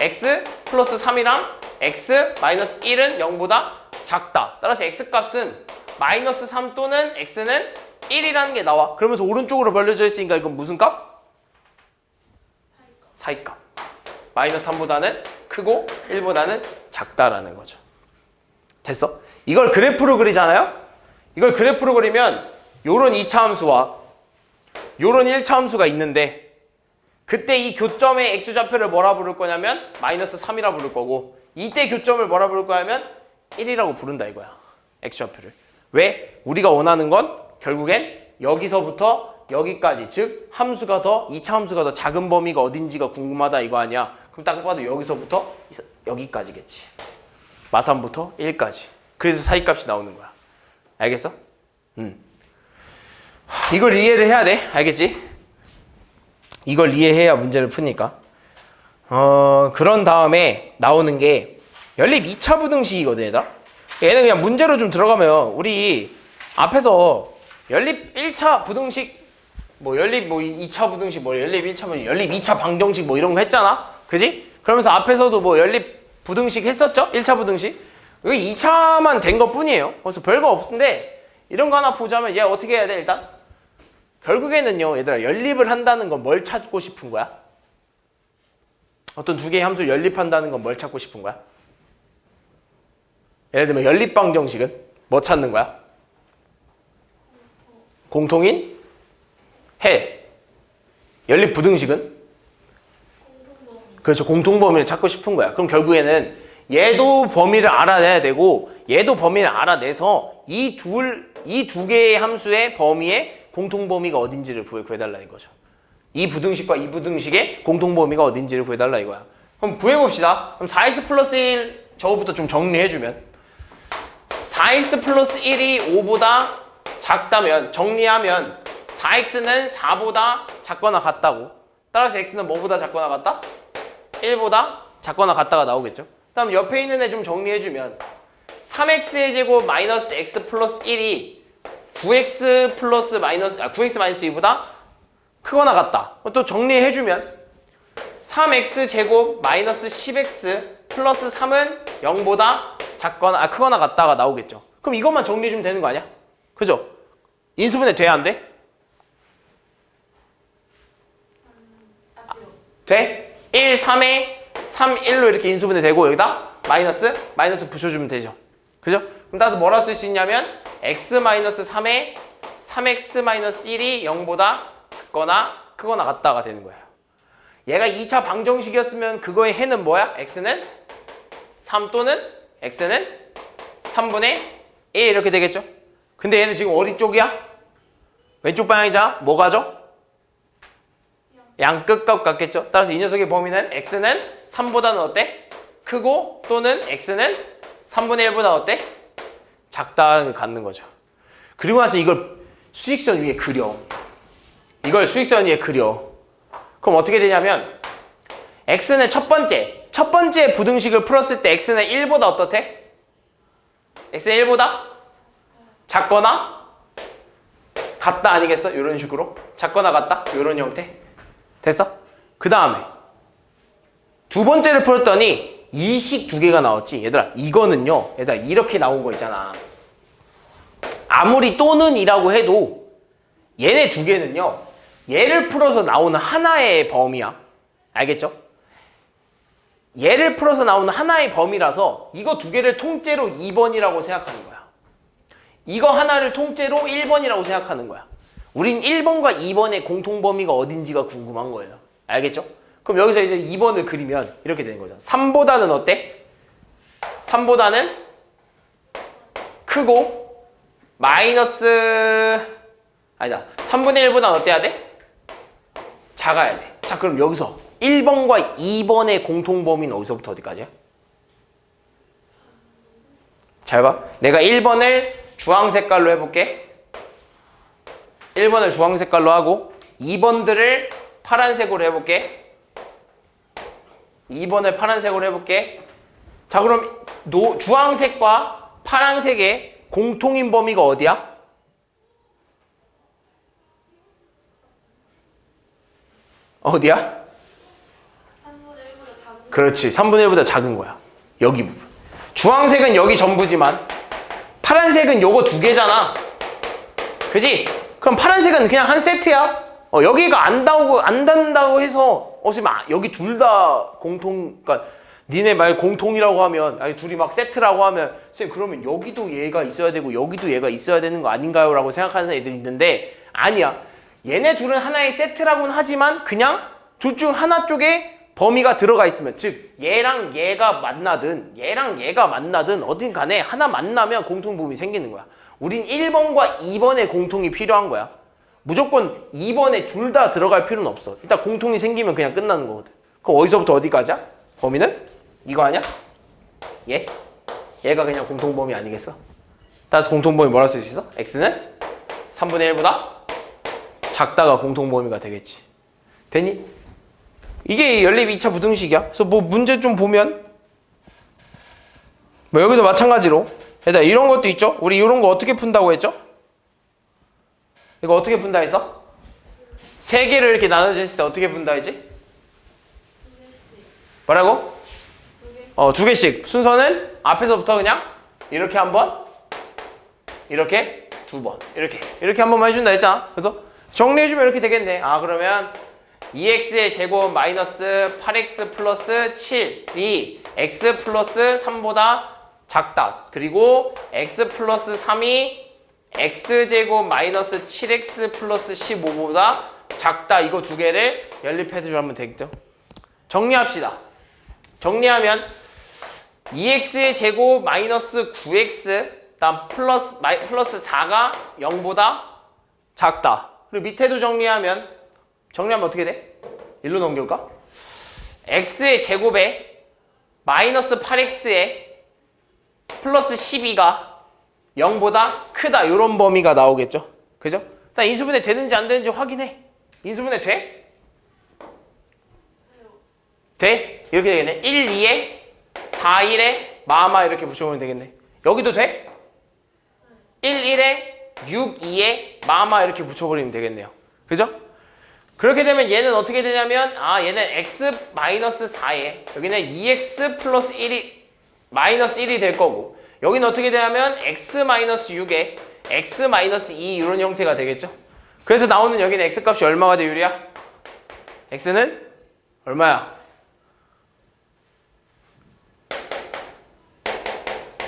Speaker 1: x 플러스 3이랑 x 마이너스 1은 0보다 작다. 따라서 x 값은 마이너스 3 또는 x는 1이라는 게 나와. 그러면서 오른쪽으로 벌려져 있으니까 이건 무슨 값? 사이값. 마이너스 3보다는 크고 1보다는 작다라는 거죠. 됐어? 이걸 그래프로 그리잖아요? 이걸 그래프로 그리면 요런 2차 함수와 요런 1차 함수가 있는데 그때 이 교점의 x좌표를 뭐라 부를 거냐면 마이너스 3이라 부를 거고 이때 교점을 뭐라 부를 거냐면 1이라고 부른다 이거야. x좌표를. 왜? 우리가 원하는 건 결국엔 여기서부터 여기까지, 즉 함수가 더 2차 함수가 더 작은 범위가 어딘지가 궁금하다 이거 아니야. 그럼 딱 봐도 여기서부터 여기까지겠지. 마삼부터 1까지. 그래서 사이값이 나오는 거야. 알겠어? 이걸 이해를 해야 돼. 알겠지? 이걸 이해해야 문제를 푸니까. 그런 다음에 나오는 게 연립 2차 부등식이거든 얘들아. 얘는 그냥 문제로 좀 들어가면 우리 앞에서 연립 1차 부등식 뭐 연립 뭐 2차 부등식 뭐 연립 1차 부등식 연립 2차 방정식 뭐 이런 거 했잖아. 그지? 그러면서 앞에서도 뭐 연립 부등식 했었죠? 1차 부등식. 여기 2차만 된 것 뿐이에요. 그래서 별거 없는데 이런 거 하나 보자면 얘 어떻게 해야 돼 일단? 결국에는요 얘들아 연립을 한다는 건 뭘 찾고 싶은 거야? 어떤 두 개의 함수를 연립한다는 건 뭘 찾고 싶은 거야? 예를 들면 연립방정식은 뭐 찾는 거야? 공통인 해. 연립부등식은? 그렇죠. 공통범위를 찾고 싶은 거야. 그럼 결국에는 얘도 범위를 알아내야 되고 얘도 범위를 알아내서 이 두 개의 함수의 범위의 공통범위가 어딘지를 구해달라 이거죠. 이 부등식과 이 부등식의 공통범위가 어딘지를 구해달라 이거야. 그럼 구해봅시다. 그럼 4x 플러스 1 저거부터 좀 정리해주면 4x 플러스 1이 5보다 작다면 정리하면 4x는 4보다 작거나 같다고. 따라서 x는 뭐보다 작거나 같다? 1보다 작거나 같다가 나오겠죠. 다음 옆에 있는 애 좀 정리해주면 3x의 제곱 마이너스 x 플러스 1이 9x 플러스 마이너스 9x 마이너스 2보다 크거나 같다. 또 정리해주면 3x 제곱 마이너스 10x 플러스 3은 0보다 작거나 크거나 같다가 나오겠죠. 그럼 이것만 정리해주면 되는 거 아니야? 그죠? 인수분해 돼야 안 돼? 돼? 1, 3에 3, 1로 이렇게 인수분해 되고 여기다 마이너스 붙여주면 되죠. 그죠? 그럼 따라서 뭐라 쓸 수 있냐면 x-3에 3x-1이 0보다 작거나 크거나 같다가 되는 거예요. 얘가 2차 방정식이었으면 그거의 해는 뭐야? x는 3 또는 x는 3분의 1 이렇게 되겠죠? 근데 얘는 지금 어디 쪽이야? 왼쪽 방향이자 뭐 가죠? 양끝값 같겠죠? 따라서 이 녀석의 범위는 x는 3보다는 어때? 크고 또는 x는 3분의 1보다 어때? 작다를 갖는 거죠. 그리고 나서 이걸 수직선 위에 그려. 이걸 수직선 위에 그려. 그럼 어떻게 되냐면 x는 첫 번째 부등식을 풀었을 때 x는 1보다 어떻대? x는 1보다 작거나 같다 아니겠어? 이런 식으로 작거나 같다? 이런 형태. 됐어? 그 다음에 두 번째를 풀었더니 이 식 두 개가 나왔지. 얘들아 이거는요, 얘들아 이렇게 나온 거 있잖아. 아무리 또는 이라고 해도 얘네 두 개는요, 얘를 풀어서 나오는 하나의 범위야. 알겠죠? 얘를 풀어서 나오는 하나의 범위라서 이거 두 개를 통째로 2번이라고 생각하는 거야. 이거 하나를 통째로 1번이라고 생각하는 거야. 우린 1번과 2번의 공통범위가 어딘지가 궁금한 거예요. 알겠죠? 그럼 여기서 이제 2번을 그리면 이렇게 되는 거죠. 3보다는 어때? 3보다는 크고 마이너스 아니다. 3분의 1보다는 어때야 돼? 작아야 돼. 자, 그럼 여기서 1번과 2번의 공통범위는 어디서부터 어디까지야? 잘 봐. 내가 1번을 주황 색깔로 해볼게. 1번을 주황 색깔로 하고 2번들을 파란색으로 해볼게. 2번을 파란색으로 해볼게. 자, 그럼 주황색과 파란색의 공통인 범위가 어디야? 어디야?
Speaker 2: 3분의 1보다 작은.
Speaker 1: 그렇지. 3분의 1보다 작은 거야. 여기 부분. 주황색은 여기 전부지만 파란색은 요거 두 개잖아. 그지? 그럼 파란색은 그냥 한 세트야. 여기가 안 닿는다고 해서 여기 둘 다 그러니까 니네 말 공통이라고 하면, 아니 둘이 막 세트라고 하면 선생님 그러면 여기도 얘가 있어야 되고 여기도 얘가 있어야 되는 거 아닌가요? 라고 생각하는 애들이 있는데 아니야. 얘네 둘은 하나의 세트라고는 하지만 그냥 둘 중 하나 쪽에 범위가 들어가 있으면, 즉 얘랑 얘가 만나든 얘랑 얘가 만나든 어딘 간에 하나 만나면 공통범위 생기는 거야. 우린 1번과 2번의 공통이 필요한 거야. 무조건 2번에 둘 다 들어갈 필요는 없어. 일단 공통이 생기면 그냥 끝나는 거거든. 그럼 어디서부터 어디까지야? 범위는? 이거 아니야? 얘? 얘가 그냥 공통범위 아니겠어? 따라서 공통범위 뭐라 쓸 수 있어? x는 3분의 1보다 작다가 공통범위가 되겠지. 되니? 이게 연립 2차 부등식이야. 그래서 뭐 문제 좀 보면 뭐 여기도 마찬가지로 얘들아 이런 것도 있죠? 우리 이런 거 어떻게 푼다고 했죠? 이거 어떻게 푼다 했어? 세 개를 이렇게 나눠졌을 때 어떻게 푼다 했지? 뭐라고? 두 개씩. 순서는 앞에서부터 그냥 이렇게 한 번, 이렇게 두 번, 이렇게 한 번만 해준다 했잖아. 그래서 정리해주면 이렇게 되겠네. 그러면 2x의 제곱 마이너스 8x 플러스 7이 x 플러스 3보다 작다. 그리고 x 플러스 3이 x제곱 마이너스 7x 플러스 15보다 작다. 이거 두 개를 연립해주면 되겠죠. 정리합시다. 정리하면 2x의 제곱 마이너스 9x 다음 플러스 4가 0보다 작다. 그리고 밑에도 정리하면 어떻게 돼? 1로 넘길까? x의 제곱에 마이너스 8x에 플러스 12가 0보다 크다. 이런 범위가 나오겠죠? 그죠? 일단 인수분해 되는지 안 되는지 확인해. 인수분해 돼? 돼? 이렇게 되겠네. 1, 2에 4, 1에 마마 이렇게 붙여보면 되겠네. 여기도 돼? 1, 1에 6, 2에 마마 이렇게 붙여버리면 되겠네요. 그죠? 그렇게 되면 얘는 어떻게 되냐면 얘는 x 마이너스 4에 여기는 2x 플러스 1이 마이너스 1이 될 거고, 여기는 어떻게 되냐면 x 마이너스 6에 x 마이너스 2 이런 형태가 되겠죠. 그래서 나오는 여기는 x 값이 얼마가 돼, 유리야? x는 얼마야?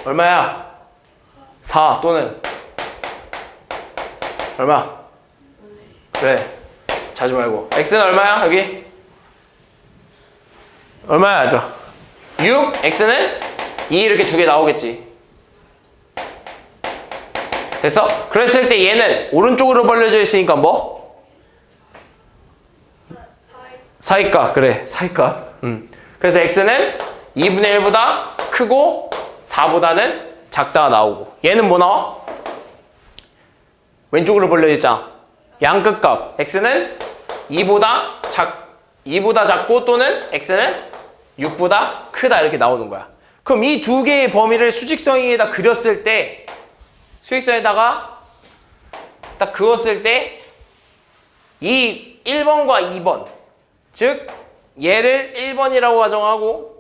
Speaker 1: 얼마야? 4 또는 얼마? 그래, 자주 말고. x는 얼마야? 여기 얼마야 얘들아? 6, x는 2 이렇게 두 개 나오겠지. 됐어? 그랬을 때 얘는 오른쪽으로 벌려져 있으니까 뭐? 사이값. 그래, 사이값. 그래서 x는 2분의 1보다 크고 4보다는 작다가 나오고 얘는 뭐 나와? 왼쪽으로 벌려져 있잖아. 양끝값 x는 2보다 작고 또는 x는 6보다 크다 이렇게 나오는 거야. 그럼 이 두 개의 범위를 수직선에다 그렸을 때 수직선에다가 딱 그었을 때 이 1번과 2번 즉 얘를 1번이라고 가정하고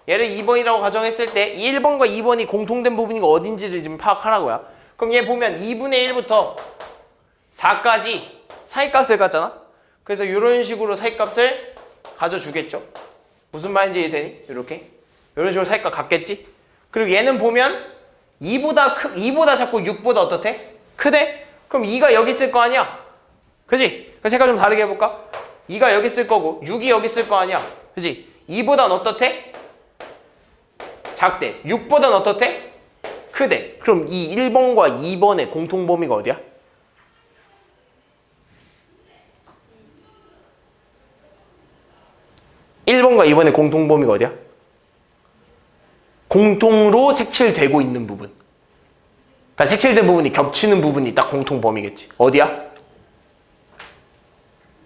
Speaker 1: 얘를 2번이라고 가정했을 때 이 1번과 2번이 공통된 부분이 어딘지를 지금 파악하라고요. 그럼 얘 보면 2분의 1부터 4까지 사이값을 갖잖아. 그래서 이런 식으로 사이값을 가져주겠죠. 무슨 말인지 되니? 이렇게 이런 식으로 사이값 갖겠지. 그리고 얘는 보면 2보다 작고 6보다 어떻대? 크대? 그럼 2가 여기 있을 거 아니야? 그지? 그 색깔 좀 다르게 해볼까? 2가 여기 있을 거고 6이 여기 있을 거 아니야? 그지? 2보단 어떻대? 작대. 6보단 어떻대? 크대. 그럼 이 1번과 2번의 공통 범위가 어디야? (1번과 2번의) 공통 범위가 어디야? 공통으로 색칠되고 있는 부분. 그러니까 색칠된 부분이 겹치는 부분이 딱 공통 범위겠지. 어디야?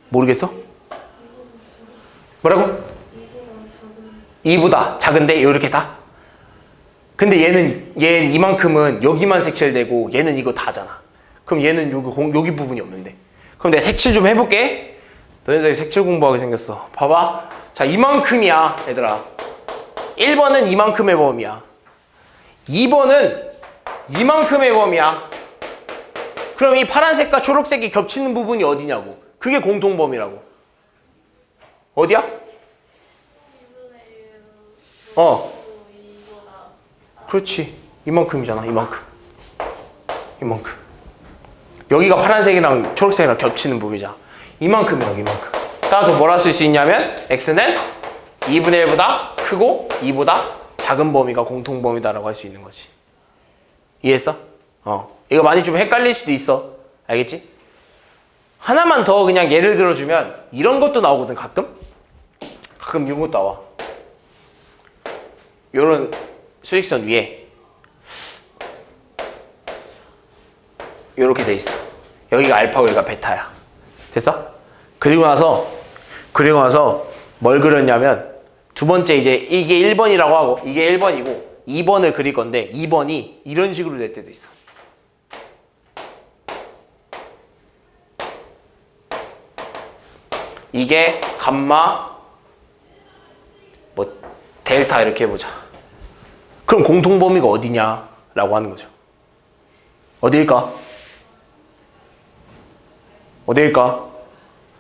Speaker 1: 모르겠어? 뭐라고? 2보다 작은데 이렇게 다? 근데 얘는 이만큼은 여기만 색칠되고 얘는 이거 다잖아. 그럼 얘는 여기 부분이 없는데. 그럼 내가 색칠 좀 해볼게. 너네들 색칠 공부하게 생겼어. 봐봐. 자, 이만큼이야 얘들아. 1번은 이만큼의 범위야. 2번은 이만큼의 범위야. 그럼 이 파란색과 초록색이 겹치는 부분이 어디냐고. 그게 공통 범위라고. 어디야?
Speaker 2: 2분의 1.
Speaker 1: 어.
Speaker 2: 2보다.
Speaker 1: 그렇지. 이만큼이잖아. 이만큼. 여기가 파란색이랑 초록색이랑 겹치는 부분이잖아. 이만큼이라고 이만큼. 따라서 뭐라 쓸 수 있냐면 x는 2분의 1보다 크고 2보다 작은 범위가 공통 범위다라고 할 수 있는 거지. 이해했어? 이거 많이 좀 헷갈릴 수도 있어. 알겠지? 하나만 더 그냥 예를 들어주면 이런 것도 나오거든. 가끔 이런 것도 나와. 요런 수직선 위에 요렇게 돼 있어. 여기가 알파고 여기가 베타야. 됐어? 그리고 나서 뭘 그렸냐면 두 번째 이제 이게 1번이라고 하고 이게 1번이고 2번을 그릴 건데 2번이 이런 식으로 될 때도 있어. 이게 감마 뭐 델타 이렇게 해보자. 그럼 공통 범위가 어디냐라고 하는 거죠. 어디일까?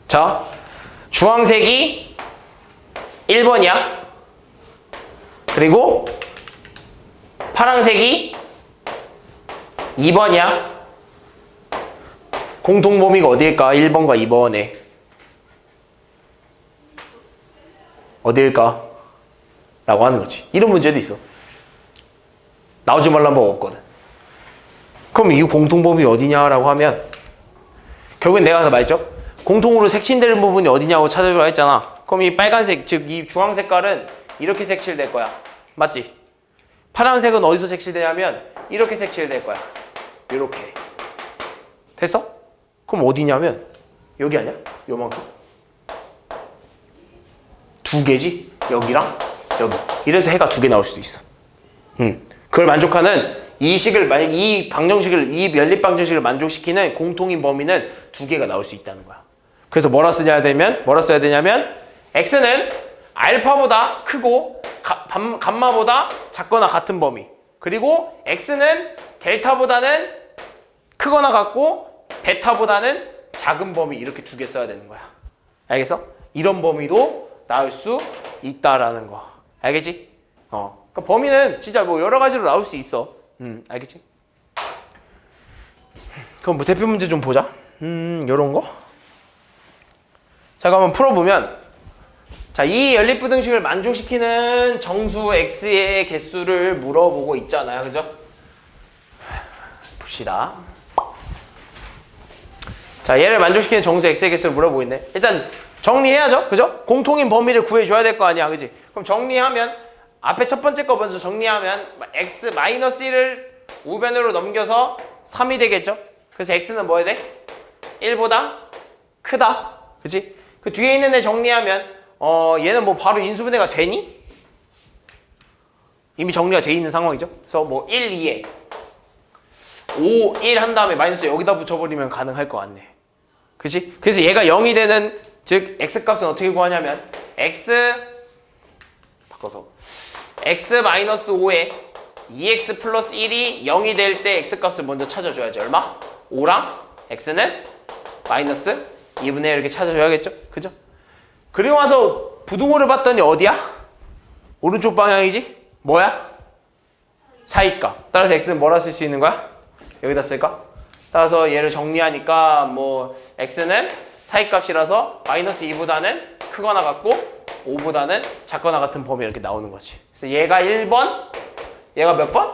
Speaker 1: 자, 주황색이 1번이야. 그리고 파란색이 2번이야. 공통 범위가 어디일까? 1번과 2번에. 어디일까? 라고 하는 거지. 이런 문제도 있어. 나오지 말란 법 없거든. 그럼 이 공통 범위 어디냐라고 하면 결국엔 내가 아까 말했죠? 공통으로 색칠되는 부분이 어디냐고 찾아주라 했잖아. 그럼 이 빨간색, 즉 이 주황 색깔은 이렇게 색칠될 거야. 맞지? 파란색은 어디서 색칠되냐면 이렇게 색칠될 거야. 이렇게. 됐어? 그럼 어디냐면 여기 아니야? 요만큼. 두 개지? 여기랑 여기. 이래서 해가 두 개 나올 수도 있어. 그걸 만족하는 이 식을, 만약 이 방정식을, 이 연립 방정식을 만족시키는 공통인 범위는 두 개가 나올 수 있다는 거야. 그래서 뭐라 써야 되냐면 x는 알파보다 크고 감마보다 작거나 같은 범위. 그리고 x는 델타보다는 크거나 같고 베타보다는 작은 범위. 이렇게 두 개 써야 되는 거야. 알겠어? 이런 범위도 나올 수 있다라는 거. 알겠지? 그러니까 범위는 진짜 뭐 여러 가지로 나올 수 있어. 알겠지? 그럼 뭐 대표 문제 좀 보자. 요런 거. 자, 그럼 한번 풀어보면, 자, 이 연립부등식을 만족시키는 정수 x의 개수를 물어보고 있잖아요. 그죠? 봅시다. 자, 얘를 만족시키는 정수 x의 개수를 물어보고 있네. 일단 정리해야죠. 그죠? 공통인 범위를 구해줘야 될 거 아니야. 그지? 그럼 정리하면 앞에 첫 번째 거 먼저 정리하면 x 마이너스 1을 우변으로 넘겨서 3이 되겠죠? 그래서 x는 뭐 해야 돼? 1보다 크다. 그치? 그 뒤에 있는 애 정리하면 얘는 뭐 바로 인수분해가 되니? 이미 정리가 돼 있는 상황이죠? 그래서 뭐 1, 2에 5, 1 한 다음에 마이너스 여기다 붙여버리면 가능할 것 같네. 그치? 그래서 얘가 0이 되는, 즉 x값은 어떻게 구하냐면 x 바꿔서 x 마이너스 5에 2x 플러스 1이 0이 될 때 x값을 먼저 찾아줘야지. 얼마? 5랑 x는 마이너스 2분의 1 이렇게 찾아줘야겠죠? 그죠? 그리고 와서 부등호를 봤더니 어디야? 오른쪽 방향이지? 뭐야? 사이값. 따라서 x는 뭐라 쓸 수 있는 거야? 여기다 쓸까? 따라서 얘를 정리하니까 뭐 x는 사이값이라서 마이너스 2보다는 크거나 같고 5보다는 작거나 같은 범위 이렇게 나오는 거지. 그래서 얘가 1번, 얘가 몇 번?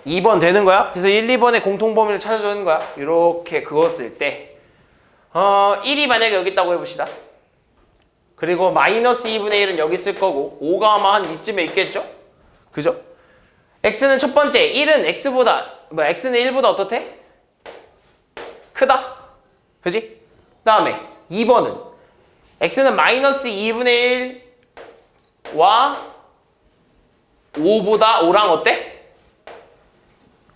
Speaker 1: 2번 되는 거야. 그래서 1, 2번의 공통범위를 찾아주는 거야. 이렇게 그었을 때 1이 만약에 여기 있다고 해봅시다. 그리고 마이너스 2분의 1은 여기 있을 거고 5가 아마 한 이쯤에 있겠죠? 그죠? x는 첫 번째 1은 x는 1보다 어떻대? 크다. 그지? 그 다음에 2번은 x는 마이너스 2분의 1와 5랑 어때?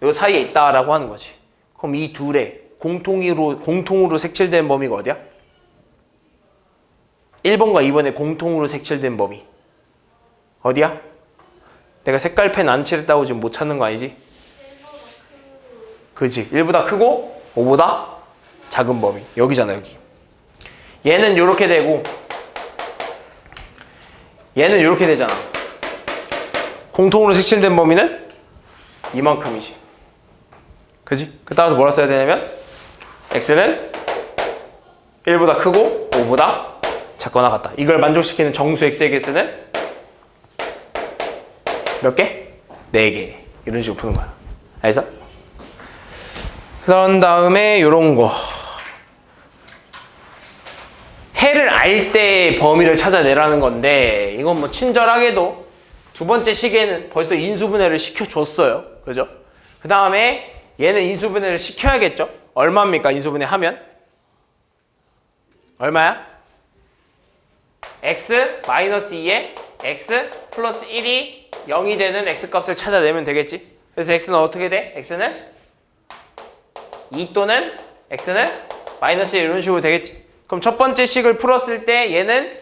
Speaker 1: 요 사이에 있다라고 하는 거지. 그럼 이 둘의 공통으로 색칠된 범위가 어디야? 1번과 2번의 공통으로 색칠된 범위 어디야? 내가 색깔펜 안 칠했다고 지금 못 찾는 거 아니지?
Speaker 2: 1보다 크고
Speaker 1: 그지? 1보다 크고 5보다 작은 범위 여기잖아. 여기 얘는 요렇게 되고 얘는 요렇게 되잖아. 공통으로 색칠된 범위는 이만큼이지. 그지? 그 따라서 뭐라 써야 되냐면 x는 1보다 크고 5보다 작거나 같다. 이걸 만족시키는 정수 x에게 쓰는 몇 개? 4개. 이런 식으로 푸는 거야. 알겠어? 그런 다음에 요런 거 해를 알 때 범위를 찾아내라는 건데 이건 뭐 친절하게도 두 번째 시계는 벌써 인수분해를 시켜줬어요. 그죠? 그 다음에 얘는 인수분해를 시켜야겠죠? 얼마입니까? 인수분해 하면? 얼마야? x 마이너스 2에 x 플러스 1이 0이 되는 x값을 찾아내면 되겠지? 그래서 x는 어떻게 돼? x는 2 또는 x는 마이너스 1 이런 식으로 되겠지? 그럼 첫 번째 식을 풀었을 때 얘는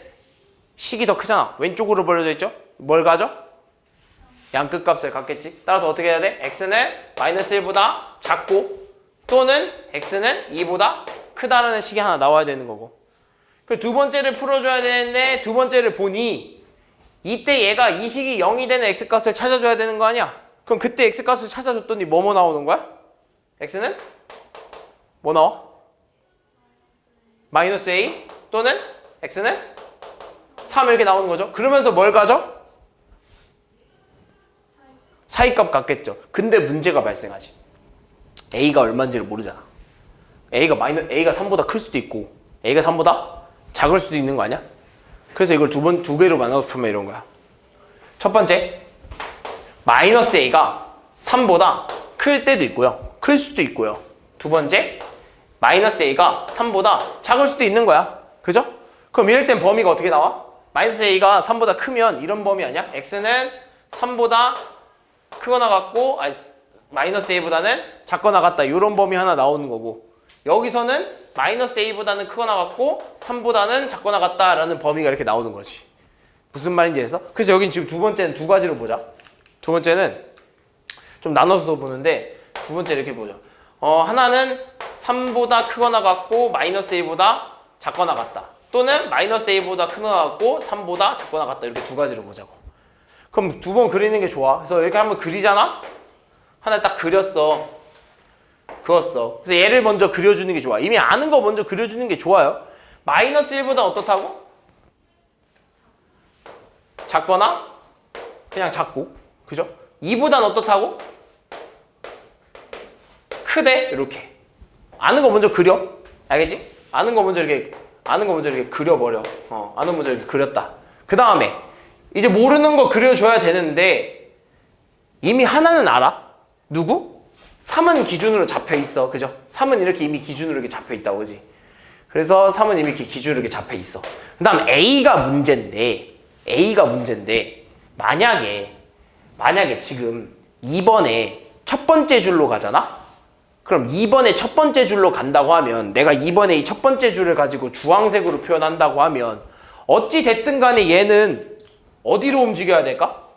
Speaker 1: 식이 더 크잖아. 왼쪽으로 벌려져 있죠? 뭘 가져? 양끝값을 갖겠지? 따라서 어떻게 해야 돼? x는 마이너스 1보다 작고 또는 x는 2보다 크다라는 식이 하나 나와야 되는 거고. 그 두 번째를 풀어줘야 되는데 두 번째를 보니 이때 얘가 이 식이 0이 되는 x값을 찾아줘야 되는 거 아니야? 그럼 그때 x값을 찾아줬더니 뭐뭐 나오는 거야? x는 뭐 나와? 마이너스 a 또는 x는 3 이렇게 나오는 거죠. 그러면서 뭘 가져? 사이값 같겠죠. 근데 문제가 발생하지. a가 얼마인지를 모르잖아. a가 3보다 클 수도 있고 a가 3보다 작을 수도 있는 거 아니야? 그래서 이걸 두 개로 나눠서 풀면 이런 거야. 첫 번째, 마이너스 a가 3보다 클 때도 있고요. 클 수도 있고요. 두 번째, 마이너스 a가 3보다 작을 수도 있는 거야. 그죠? 그럼 이럴 땐 범위가 어떻게 나와? 마이너스 a가 3보다 크면 이런 범위 아니야? x는 3보다 크거나 같고 마이너스 a보다는 작거나 같다. 이런 범위 하나 나오는 거고 여기서는 마이너스 a보다는 크거나 같고 3보다는 작거나 같다라는 범위가 이렇게 나오는 거지. 무슨 말인지 해서? 그래서 여긴 지금 두 번째는 두 가지로 보자. 두 번째는 좀 나눠서 보는데 두 번째 이렇게 보자. 하나는 3보다 크거나 같고 마이너스 a보다 작거나 같다. 또는 마이너스 a보다 크거나 같고 3보다 작거나 같다. 이렇게 두 가지로 보자고. 그럼 두 번 그리는 게 좋아. 그래서 이렇게 한번 그리잖아? 하나 딱 그렸어. 그었어. 그래서 얘를 먼저 그려주는 게 좋아. 이미 아는 거 먼저 그려주는 게 좋아요. 마이너스 1보다 어떻다고? 작거나 그냥 작고. 그죠? 2보단 어떻다고? 크대. 이렇게. 아는 거 먼저 그려. 알겠지? 아는 거 먼저 이렇게 그려버려. 아는 거 먼저 이렇게 그렸다. 그 다음에 이제 모르는 거 그려줘야 되는데 이미 하나는 알아. 누구? 3은 기준으로 잡혀 있어. 그죠? 3은 이렇게 이미 기준으로 이렇게 잡혀 있다고, 그지? 그래서 3은 이미 이렇게 기준으로 이렇게 잡혀 있어. 그 다음 A가 문제인데 만약에 지금 2번에 첫 번째 줄로 가잖아? 그럼 2번에 첫 번째 줄로 간다고 하면 내가 2번에 이 첫 번째 줄을 가지고 주황색으로 표현한다고 하면 어찌 됐든 간에 얘는 어디로 움직여야 될까?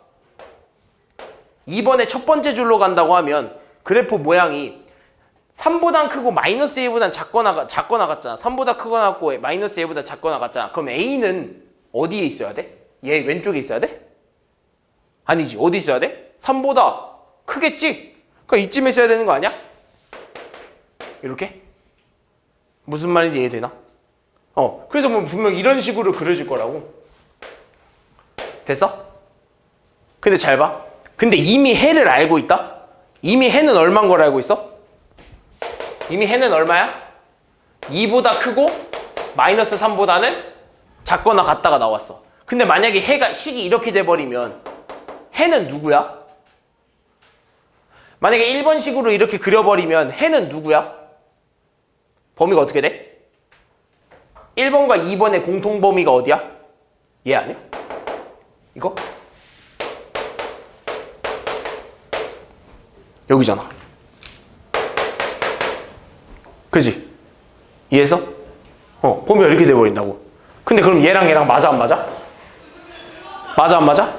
Speaker 1: 2번에 첫 번째 줄로 간다고 하면 그래프 모양이 3보단 크고 마이너스 A보단 작거나 같잖아. 3보다 크거나 같고 마이너스 A보다 작거나 같잖아. 그럼 A는 어디에 있어야 돼? 얘 왼쪽에 있어야 돼? 아니지. 어디 있어야 돼? 3보다 크겠지? 그러니까 이쯤에 있어야 되는 거 아니야? 이렇게? 무슨 말인지 이해되나? 그래서 뭐 분명 이런 식으로 그려질 거라고. 됐어? 근데 잘 봐. 근데 이미 해를 알고 있다? 이미 해는 얼마인 걸 알고 있어? 이미 해는 얼마야? 2보다 크고 마이너스 3보다는 작거나 같다가 나왔어. 근데 만약에 식이 이렇게 돼버리면 해는 누구야? 만약에 1번식으로 이렇게 그려버리면 해는 누구야? 범위가 어떻게 돼? 1번과 2번의 공통범위가 어디야? 얘 아니야? 이거? 여기잖아. 그지? 이해했어? 범위가 이렇게 돼버린다고. 근데 그럼 얘랑 맞아 안 맞아? 맞아 안 맞아?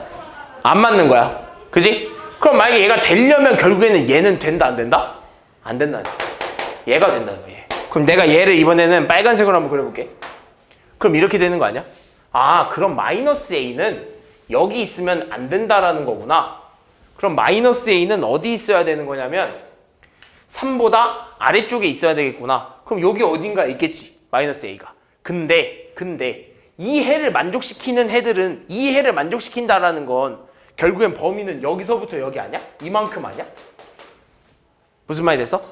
Speaker 1: 안 맞는 거야. 그지? 그럼 만약에 얘가 되려면 결국에는 얘는 된다 안 된다? 안 된다는 거야. 얘가 된다는 거야. 얘. 그럼 내가 얘를 이번에는 빨간색으로 한번 그려볼게. 그럼 이렇게 되는 거 아니야? 아, 그럼 마이너스 A는 여기 있으면 안 된다라는 거구나. 그럼 마이너스 A는 어디 있어야 되는 거냐면 3보다 아래쪽에 있어야 되겠구나. 그럼 여기 어딘가 있겠지. 마이너스 A가. 근데 이 해를 만족시키는 해들은 이 해를 만족시킨다라는 건 결국엔 범위는 여기서부터 여기 아니야? 이만큼 아니야? 무슨 말이 됐어?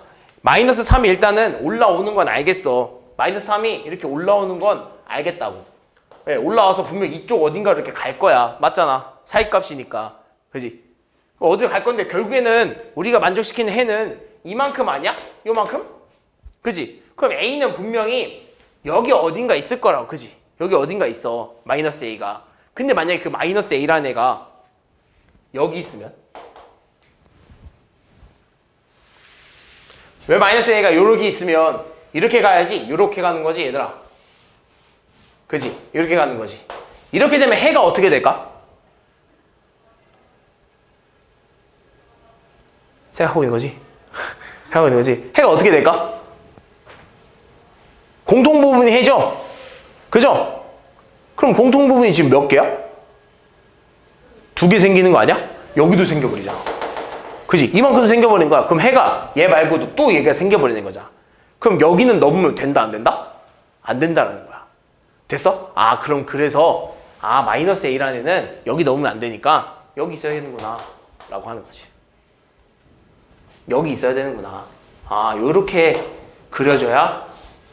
Speaker 1: 마이너스 3이 일단은 올라오는 건 알겠어. 마이너스 3이 이렇게 올라오는 건 알겠다고. 네, 올라와서 분명 이쪽 어딘가 이렇게 갈 거야. 맞잖아. 사이값이니까. 그지? 어디로 갈 건데 결국에는 우리가 만족시키는 해는 이만큼 아니야? 요만큼? 그지? 그럼 A는 분명히 여기 어딘가 있을 거라고. 그지? 여기 어딘가 있어. 마이너스 A가. 근데 만약에 그 마이너스 A라는 애가 여기 있으면 왜 마이너스 A가 요렇게 있으면 이렇게 가야지. 요렇게 가는 거지 얘들아. 그지? 이렇게 가는 거지. 이렇게 되면 해가 어떻게 될까? 생각하고 있는 거지? 생각하고 있는 거지? 해가 어떻게 될까? 공통부분이 해죠? 그죠? 그럼 공통부분이 지금 몇 개야? 2개 생기는 거 아니야? 여기도 생겨버리잖아. 그지? 이만큼 생겨버린 거야. 그럼 해가 얘 말고도 또 얘가 생겨버리는 거잖아. 그럼 여기는 넘으면 된다 안 된다? 안 된다라는 거야. 됐어? 아, 그럼 그래서 마이너스 A라는 애는 여기 넣으면 안 되니까 여기 있어야 되는구나 라고 하는 거지. 여기 있어야 되는구나. 요렇게 그려줘야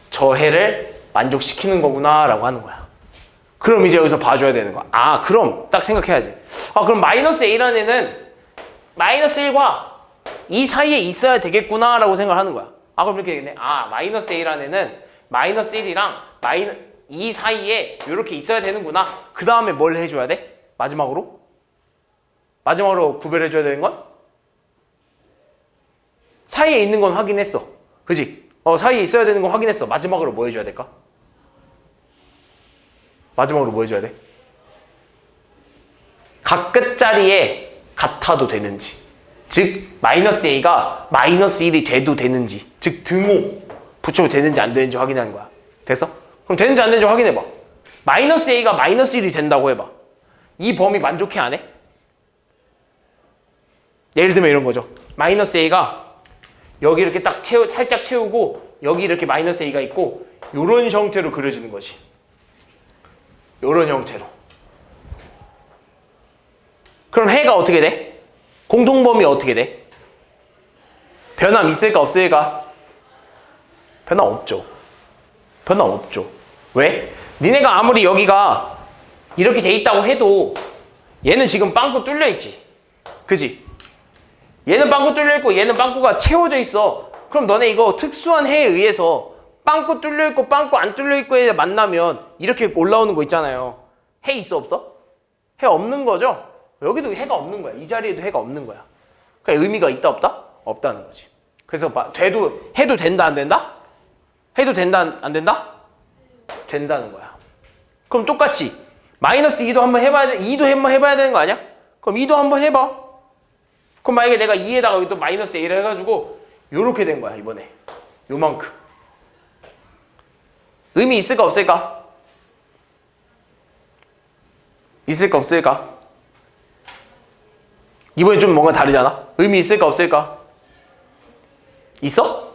Speaker 1: 저 해를 만족시키는 거구나 라고 하는 거야. 그럼 이제 여기서 봐줘야 되는 거야. 그럼 딱 생각해야지. 그럼 마이너스 A라는 애는 마이너스 1과 이 사이에 있어야 되겠구나 라고 생각하는 거야. 그럼 이렇게 되겠네. 마이너스 A라는 애는 마이너스 1이랑 이 사이에 이렇게 있어야 되는구나. 그 다음에 뭘 해줘야 돼? 마지막으로 구별해줘야 되는 건? 사이에 있는 건 확인했어. 그지? 사이에 있어야 되는 건 확인했어. 마지막으로 뭐 해줘야 될까? 마지막으로 뭐 해줘야 돼? 각 끝자리에 같아도 되는지, 즉 마이너스 A가 마이너스 1이 돼도 되는지, 즉 등호 붙여도 되는지 안 되는지 확인하는 거야. 됐어? 그럼 되는지 안 되는지 확인해봐. 마이너스 A가 마이너스 1이 된다고 해봐. 이 범위 만족해 안 해? 예를 들면 이런 거죠. 마이너스 A가 여기 이렇게 딱 살짝 채우고 여기 이렇게 마이너스 A가 있고 요런 형태로 그려지는 거지. 요런 형태로. 그럼 해가 어떻게 돼? 공통범위 어떻게 돼? 변함 있을까 없을까? 변함 없죠. 변함 없죠. 왜? 니네가 아무리 여기가 이렇게 돼 있다고 해도 얘는 지금 빵꾸 뚫려 있지. 그지? 얘는 빵꾸 뚫려 있고 얘는 빵꾸가 채워져 있어. 그럼 너네 이거 특수한 해에 의해서 빵꾸 뚫려 있고 빵꾸 안 뚫려 있고에 만나면 이렇게 올라오는 거 있잖아요. 해 있어 없어? 해 없는 거죠? 여기도 해가 없는 거야. 이 자리에도 해가 없는 거야. 그러니까 의미가 있다 없다? 없다는 거지. 그래서 해도 된다 안 된다? 해도 된다 안 된다? 된다는 거야. 그럼 똑같이 마이너스 2도 한번 해봐야 돼. 2도 한번 해봐야 되는 거 아니야? 그럼 2도 한번 해봐. 그럼 만약에 내가 2에다가 여기 또 마이너스 A를 해가지고 요렇게 된 거야 이번에. 요만큼. 의미 있을까 없을까? 있을까 없을까? 이번엔 좀 뭔가 다르잖아? 의미 있을까 없을까? 있어?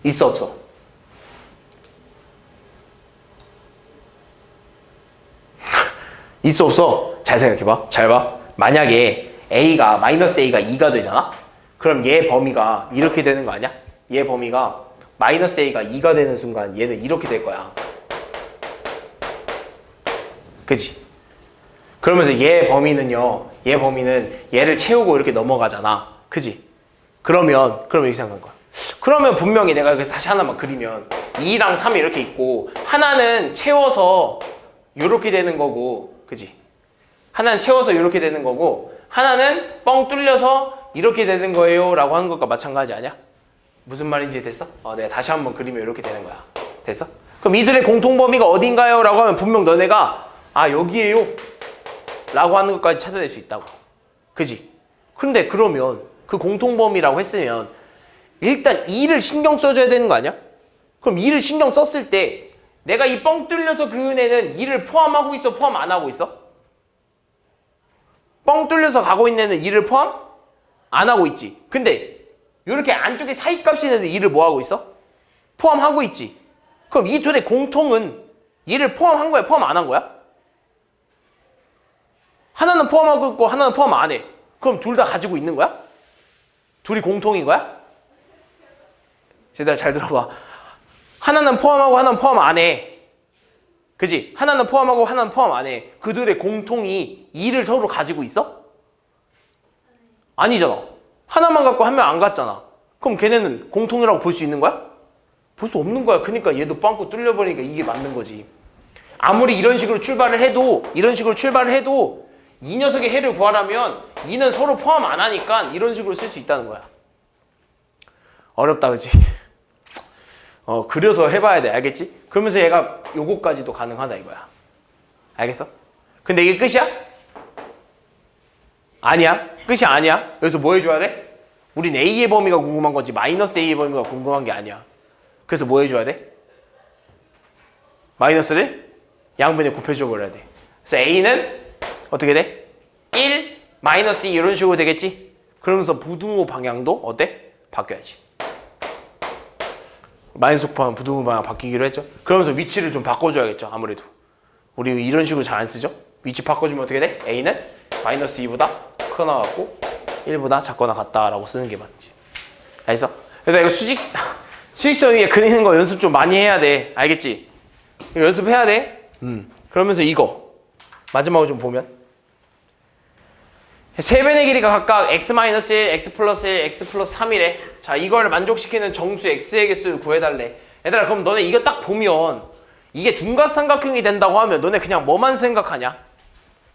Speaker 1: 있어 없어? 있어 없어? 잘 생각해봐. 잘 봐. 만약에 마이너스 A가 2가 되잖아? 그럼 얘 범위가 이렇게 되는 거 아니야? 얘 범위가 마이너스 A가 2가 되는 순간 얘는 이렇게 될 거야. 그치? 그러면서 얘 범위는 얘를 채우고 이렇게 넘어가잖아. 그치? 그러면 이렇게 생각한 거야. 그러면 분명히 내가 이렇게 다시 하나만 그리면 2랑 3이 이렇게 있고 하나는 채워서 이렇게 되는 거고, 그치? 하나는 채워서 이렇게 되는 거고 하나는 뻥 뚫려서 이렇게 되는 거예요 라고 하는 것과 마찬가지 아니야? 무슨 말인지 됐어? 내가 다시 한번 그리면 이렇게 되는 거야. 됐어? 그럼 이들의 공통범위가 어딘가요? 라고 하면 분명 너네가 여기에요 라고 하는 것까지 찾아낼 수 있다고. 그지? 근데 그러면 그 공통범위라고 했으면 일단 2를 신경 써줘야 되는 거 아니야? 그럼 2를 신경 썼을 때 내가 이 뻥 뚫려서 그은 애는 2를 포함하고 있어? 포함 안 하고 있어? 뻥 뚫려서 가고 있는 애는 2를 포함? 안 하고 있지. 근데 이렇게 안쪽에 사이값이 있는데 2를 뭐 하고 있어? 포함하고 있지. 그럼 이 둘의 공통은 2를 포함한 거야? 포함 안 한 거야? 하나는 포함하고 있고 하나는 포함 안 해. 그럼 둘 다 가지고 있는 거야? 둘이 공통인 거야? 제대로 잘 들어봐. 하나는 포함하고 하나는 포함 안 해. 그지? 하나는 포함하고 하나는 포함 안 해. 그 둘의 공통이 2를 서로 가지고 있어? 아니잖아. 하나만 갖고 한 명 안 갖잖아. 그럼 걔네는 공통이라고 볼 수 있는 거야? 볼 수 없는 거야. 그러니까 얘도 빵꾸 뚫려버리니까 이게 맞는 거지. 아무리 이런 식으로 출발을 해도 이 녀석의 해를 구하려면 2는 서로 포함 안 하니까 이런 식으로 쓸 수 있다는 거야. 어렵다 그치? 그려서 해봐야 돼. 알겠지? 그러면서 얘가 요거까지도 가능하다 이거야. 알겠어? 근데 이게 끝이야? 아니야. 끝이 아니야. 여기서 뭐 해줘야 돼? 우린 A의 범위가 궁금한 거지 마이너스 A의 범위가 궁금한 게 아니야. 그래서 뭐 해줘야 돼? 마이너스를 양변에 곱해줘 버려야 돼. 그래서 A는 어떻게 돼? 1, 마이너스 2 이런 식으로 되겠지? 그러면서 부등호 방향도 어때? 바뀌어야지. 마이너스 곱하면 부등호 방향 바뀌기로 했죠? 그러면서 위치를 좀 바꿔줘야겠죠? 아무래도. 우리 이런 식으로 잘 안 쓰죠? 위치 바꿔주면 어떻게 돼? A는 마이너스 2보다 크거나 같고 1보다 작거나 같다라고 쓰는 게 맞지. 알겠어? 그래서 이거 수직선 위에 그리는 거 연습 좀 많이 해야 돼. 알겠지? 이거 연습해야 돼. 그러면서 이거 마지막으로 좀 보면 세 변의 길이가 각각 x-1, x 플러스 1, x 플러스 3이래. 자, 이걸 만족시키는 정수 x의 개수를 구해달래. 얘들아, 그럼 너네 이거 딱 보면 이게 둔각삼각형이 된다고 하면 너네 그냥 뭐만 생각하냐?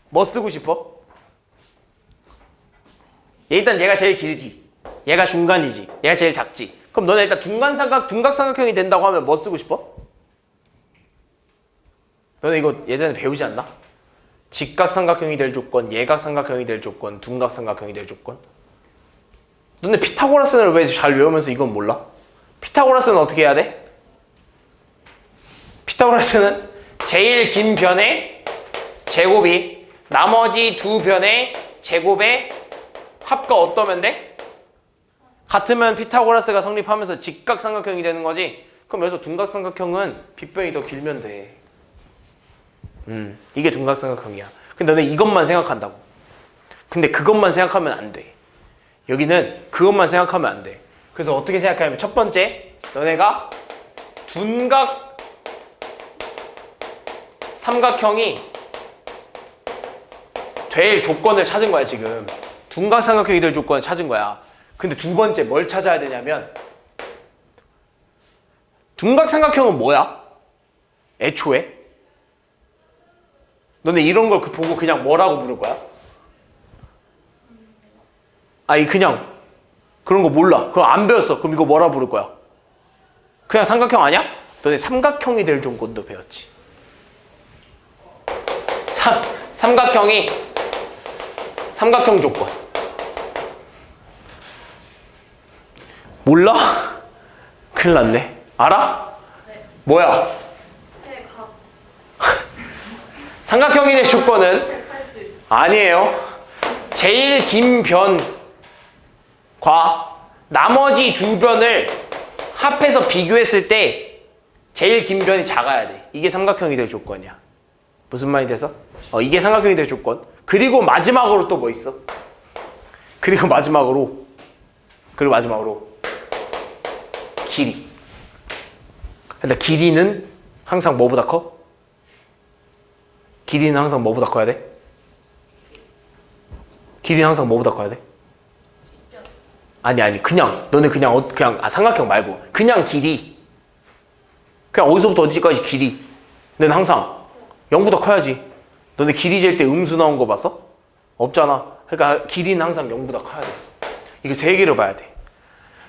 Speaker 1: 뭐 쓰고 싶어? 일단 얘가 제일 길지. 얘가 중간이지. 얘가 제일 작지. 그럼 너네 일단 둔각삼각형이 된다고 하면 뭐 쓰고 싶어? 너네 이거 예전에 배우지 않나? 직각삼각형이 될 조건, 예각삼각형이 될 조건, 둔각삼각형이 될 조건. 너네 피타고라스를 왜 잘 외우면서 이건 몰라? 피타고라스는 어떻게 해야 돼? 피타고라스는 제일 긴 변의 제곱이 나머지 두 변의 제곱의 합과 어떠면 돼? 같으면 피타고라스가 성립하면서 직각삼각형이 되는 거지. 그럼 여기서 둔각삼각형은 빗변이 더 길면 돼. 이게 둔각삼각형이야. 근데 너네 이것만 생각한다고. 근데 그것만 생각하면 안 돼. 여기는 그것만 생각하면 안 돼. 그래서 어떻게 생각하냐면 첫 번째, 너네가 둔각 삼각형이 될 조건을 찾은 거야 지금. 둔각삼각형이 될 조건을 찾은 거야. 근데 두 번째 뭘 찾아야 되냐면 둔각삼각형은 뭐야? 애초에? 너네 이런 걸 보고 그냥 뭐라고 부를 거야? 아니 그냥 그런 거 몰라. 그럼 안 배웠어. 그럼 이거 뭐라 부를 거야? 그냥 삼각형 아니야? 너네 삼각형이 될 조건도 배웠지. 삼각형 조건. 몰라? 큰일 났네. 알아?
Speaker 2: 네.
Speaker 1: 뭐야?
Speaker 2: 해각
Speaker 1: 삼각형이 될 조건은
Speaker 2: 180.
Speaker 1: 아니에요. 제일 긴 변과 나머지 두 변을 합해서 비교했을 때 제일 긴 변이 작아야 돼. 이게 삼각형이 될 조건이야. 무슨 말이 돼서? 이게 삼각형이 될 조건. 그리고 마지막으로 또 뭐 있어? 그리고 마지막으로 길이. 근데 길이는 항상 뭐보다 커? 길이는 항상 뭐보다 커야 돼? 길이는 항상 뭐보다 커야 돼? 아니 그냥 너네 그냥 삼각형 말고 그냥 길이. 그냥 어디서부터 어디까지 길이. 너는 항상 0보다 커야지. 너네 길이 잴 때 음수 나온 거 봤어? 없잖아. 그러니까 길이는 항상 0보다 커야 돼. 이거 세 개를 봐야 돼.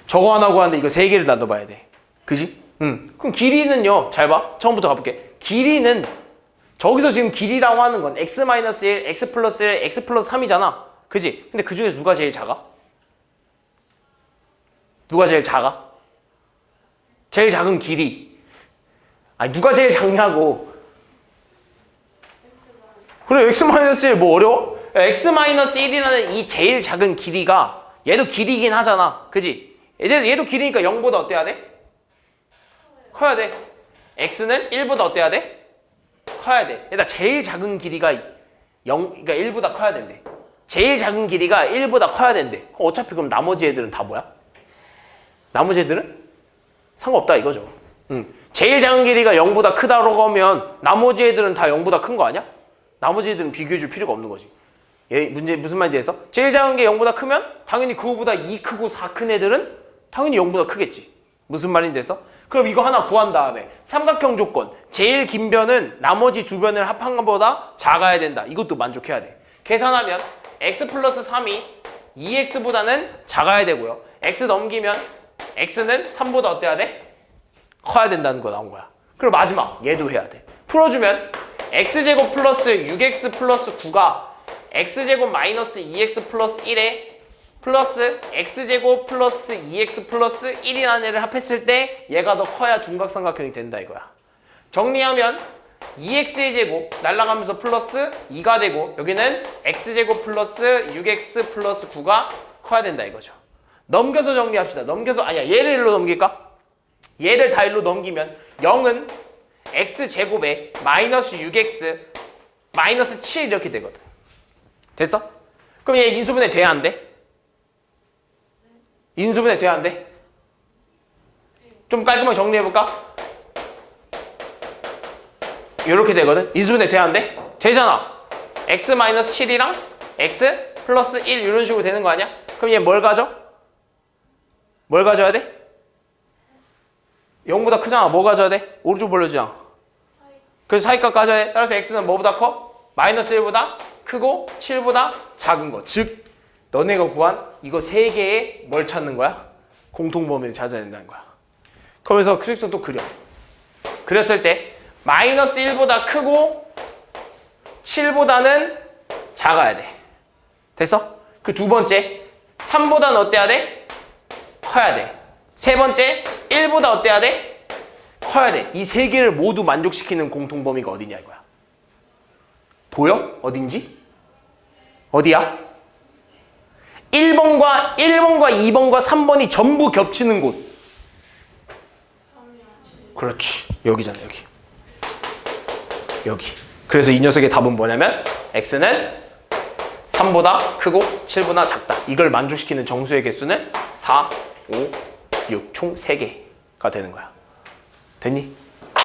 Speaker 1: 저거 하나 구하는데 이거 세 개를 나눠봐야 돼. 그지? 그럼 길이는요. 잘 봐. 처음부터 가볼게. 길이는 저기서 지금 길이라고 하는 건 x-1, x 플러스 1, x 플러스 3이잖아. 그지? 근데 그 중에서 누가 제일 작아? 누가 제일 작아? 제일 작은 길이. 아니 누가 제일 작냐고. 그래 x-1 뭐 어려워? x-1이라는 이 제일 작은 길이가 얘도 길이긴 하잖아. 그지? 얘도 길이니까 0보다 어때야 돼? 커야 돼. x는 1보다 어때야 돼? 커야 돼. 얘들아 제일 작은 길이가 그러니까 1보다 커야 된대. 제일 작은 길이가 1보다 커야 된대. 어차피 그럼 나머지 애들은 다 뭐야? 나머지 애들은 상관없다 이거죠. 제일 작은 길이가 0보다 크다고 하면 나머지 애들은 다 0보다 큰 거 아니야? 나머지 애들은 비교해줄 필요가 없는 거지. 얘 문제 무슨 말인지 해서? 제일 작은 게 0보다 크면 당연히 그거보다 2 크고 4 큰 애들은 당연히 0보다 크겠지. 무슨 말인지 해서? 그럼 이거 하나 구한 다음에 삼각형 조건 제일 긴 변은 나머지 두 변을 합한 것보다 작아야 된다. 이것도 만족해야 돼. 계산하면 x 플러스 3이 2x보다는 작아야 되고요. x 넘기면 x는 3보다 어때야 돼? 커야 된다는 거 나온 거야. 그리고 마지막 얘도 해야 돼. 풀어주면 x제곱 플러스 6x 플러스 9가 x제곱 마이너스 2x 플러스 1에 플러스 x제곱 플러스 2x 플러스 1이라는 애를 합했을 때 얘가 더 커야 둔각삼각형이 된다 이거야. 정리하면 2x의 제곱 날아가면서 플러스 2가 되고 여기는 x제곱 플러스 6x 플러스 9가 커야 된다 이거죠. 넘겨서 정리합시다. 얘를 일로 넘길까? 얘를 다 일로 넘기면 0은 x제곱에 마이너스 6x 마이너스 7 이렇게 되거든. 됐어? 그럼 얘 인수분해 돼야 안 돼? 인수분해 돼야 안 돼? 좀 깔끔하게 정리해볼까? 이렇게 되거든? 인수분해 돼야 안 돼? 되잖아. x-7이랑 x 플러스 1 이런 식으로 되는 거 아니야? 그럼 얘 뭘 가져? 뭘 가져야 돼? 0보다 크잖아. 뭐 가져야 돼? 오른쪽 벌려주잖아. 그래서 사이값 가져야 돼. 따라서 x는 뭐보다 커? 마이너스 1보다 크고 7보다 작은 거. 즉 너네가 구한 이거 세 개의 뭘 찾는 거야? 공통범위를 찾아야 된다는 거야. 그러면서 수직선 또 그려. 그렸을 때 마이너스 1보다 크고 7보다는 작아야 돼. 됐어? 그 두 번째 3보다는 어때야 돼? 커야 돼. 세 번째 1보다 어때야 돼? 커야 돼. 이 세 개를 모두 만족시키는 공통범위가 어디냐 이거야. 보여? 어딘지? 어디야? 1번과 2번과 3번이 전부 겹치는 곳. 그렇지. 여기잖아 여기. 여기. 그래서 이 녀석의 답은 뭐냐면 x는 3보다 크고 7보다 작다. 이걸 만족시키는 정수의 개수는 4, 5, 6 총 3개가 되는 거야. 됐니?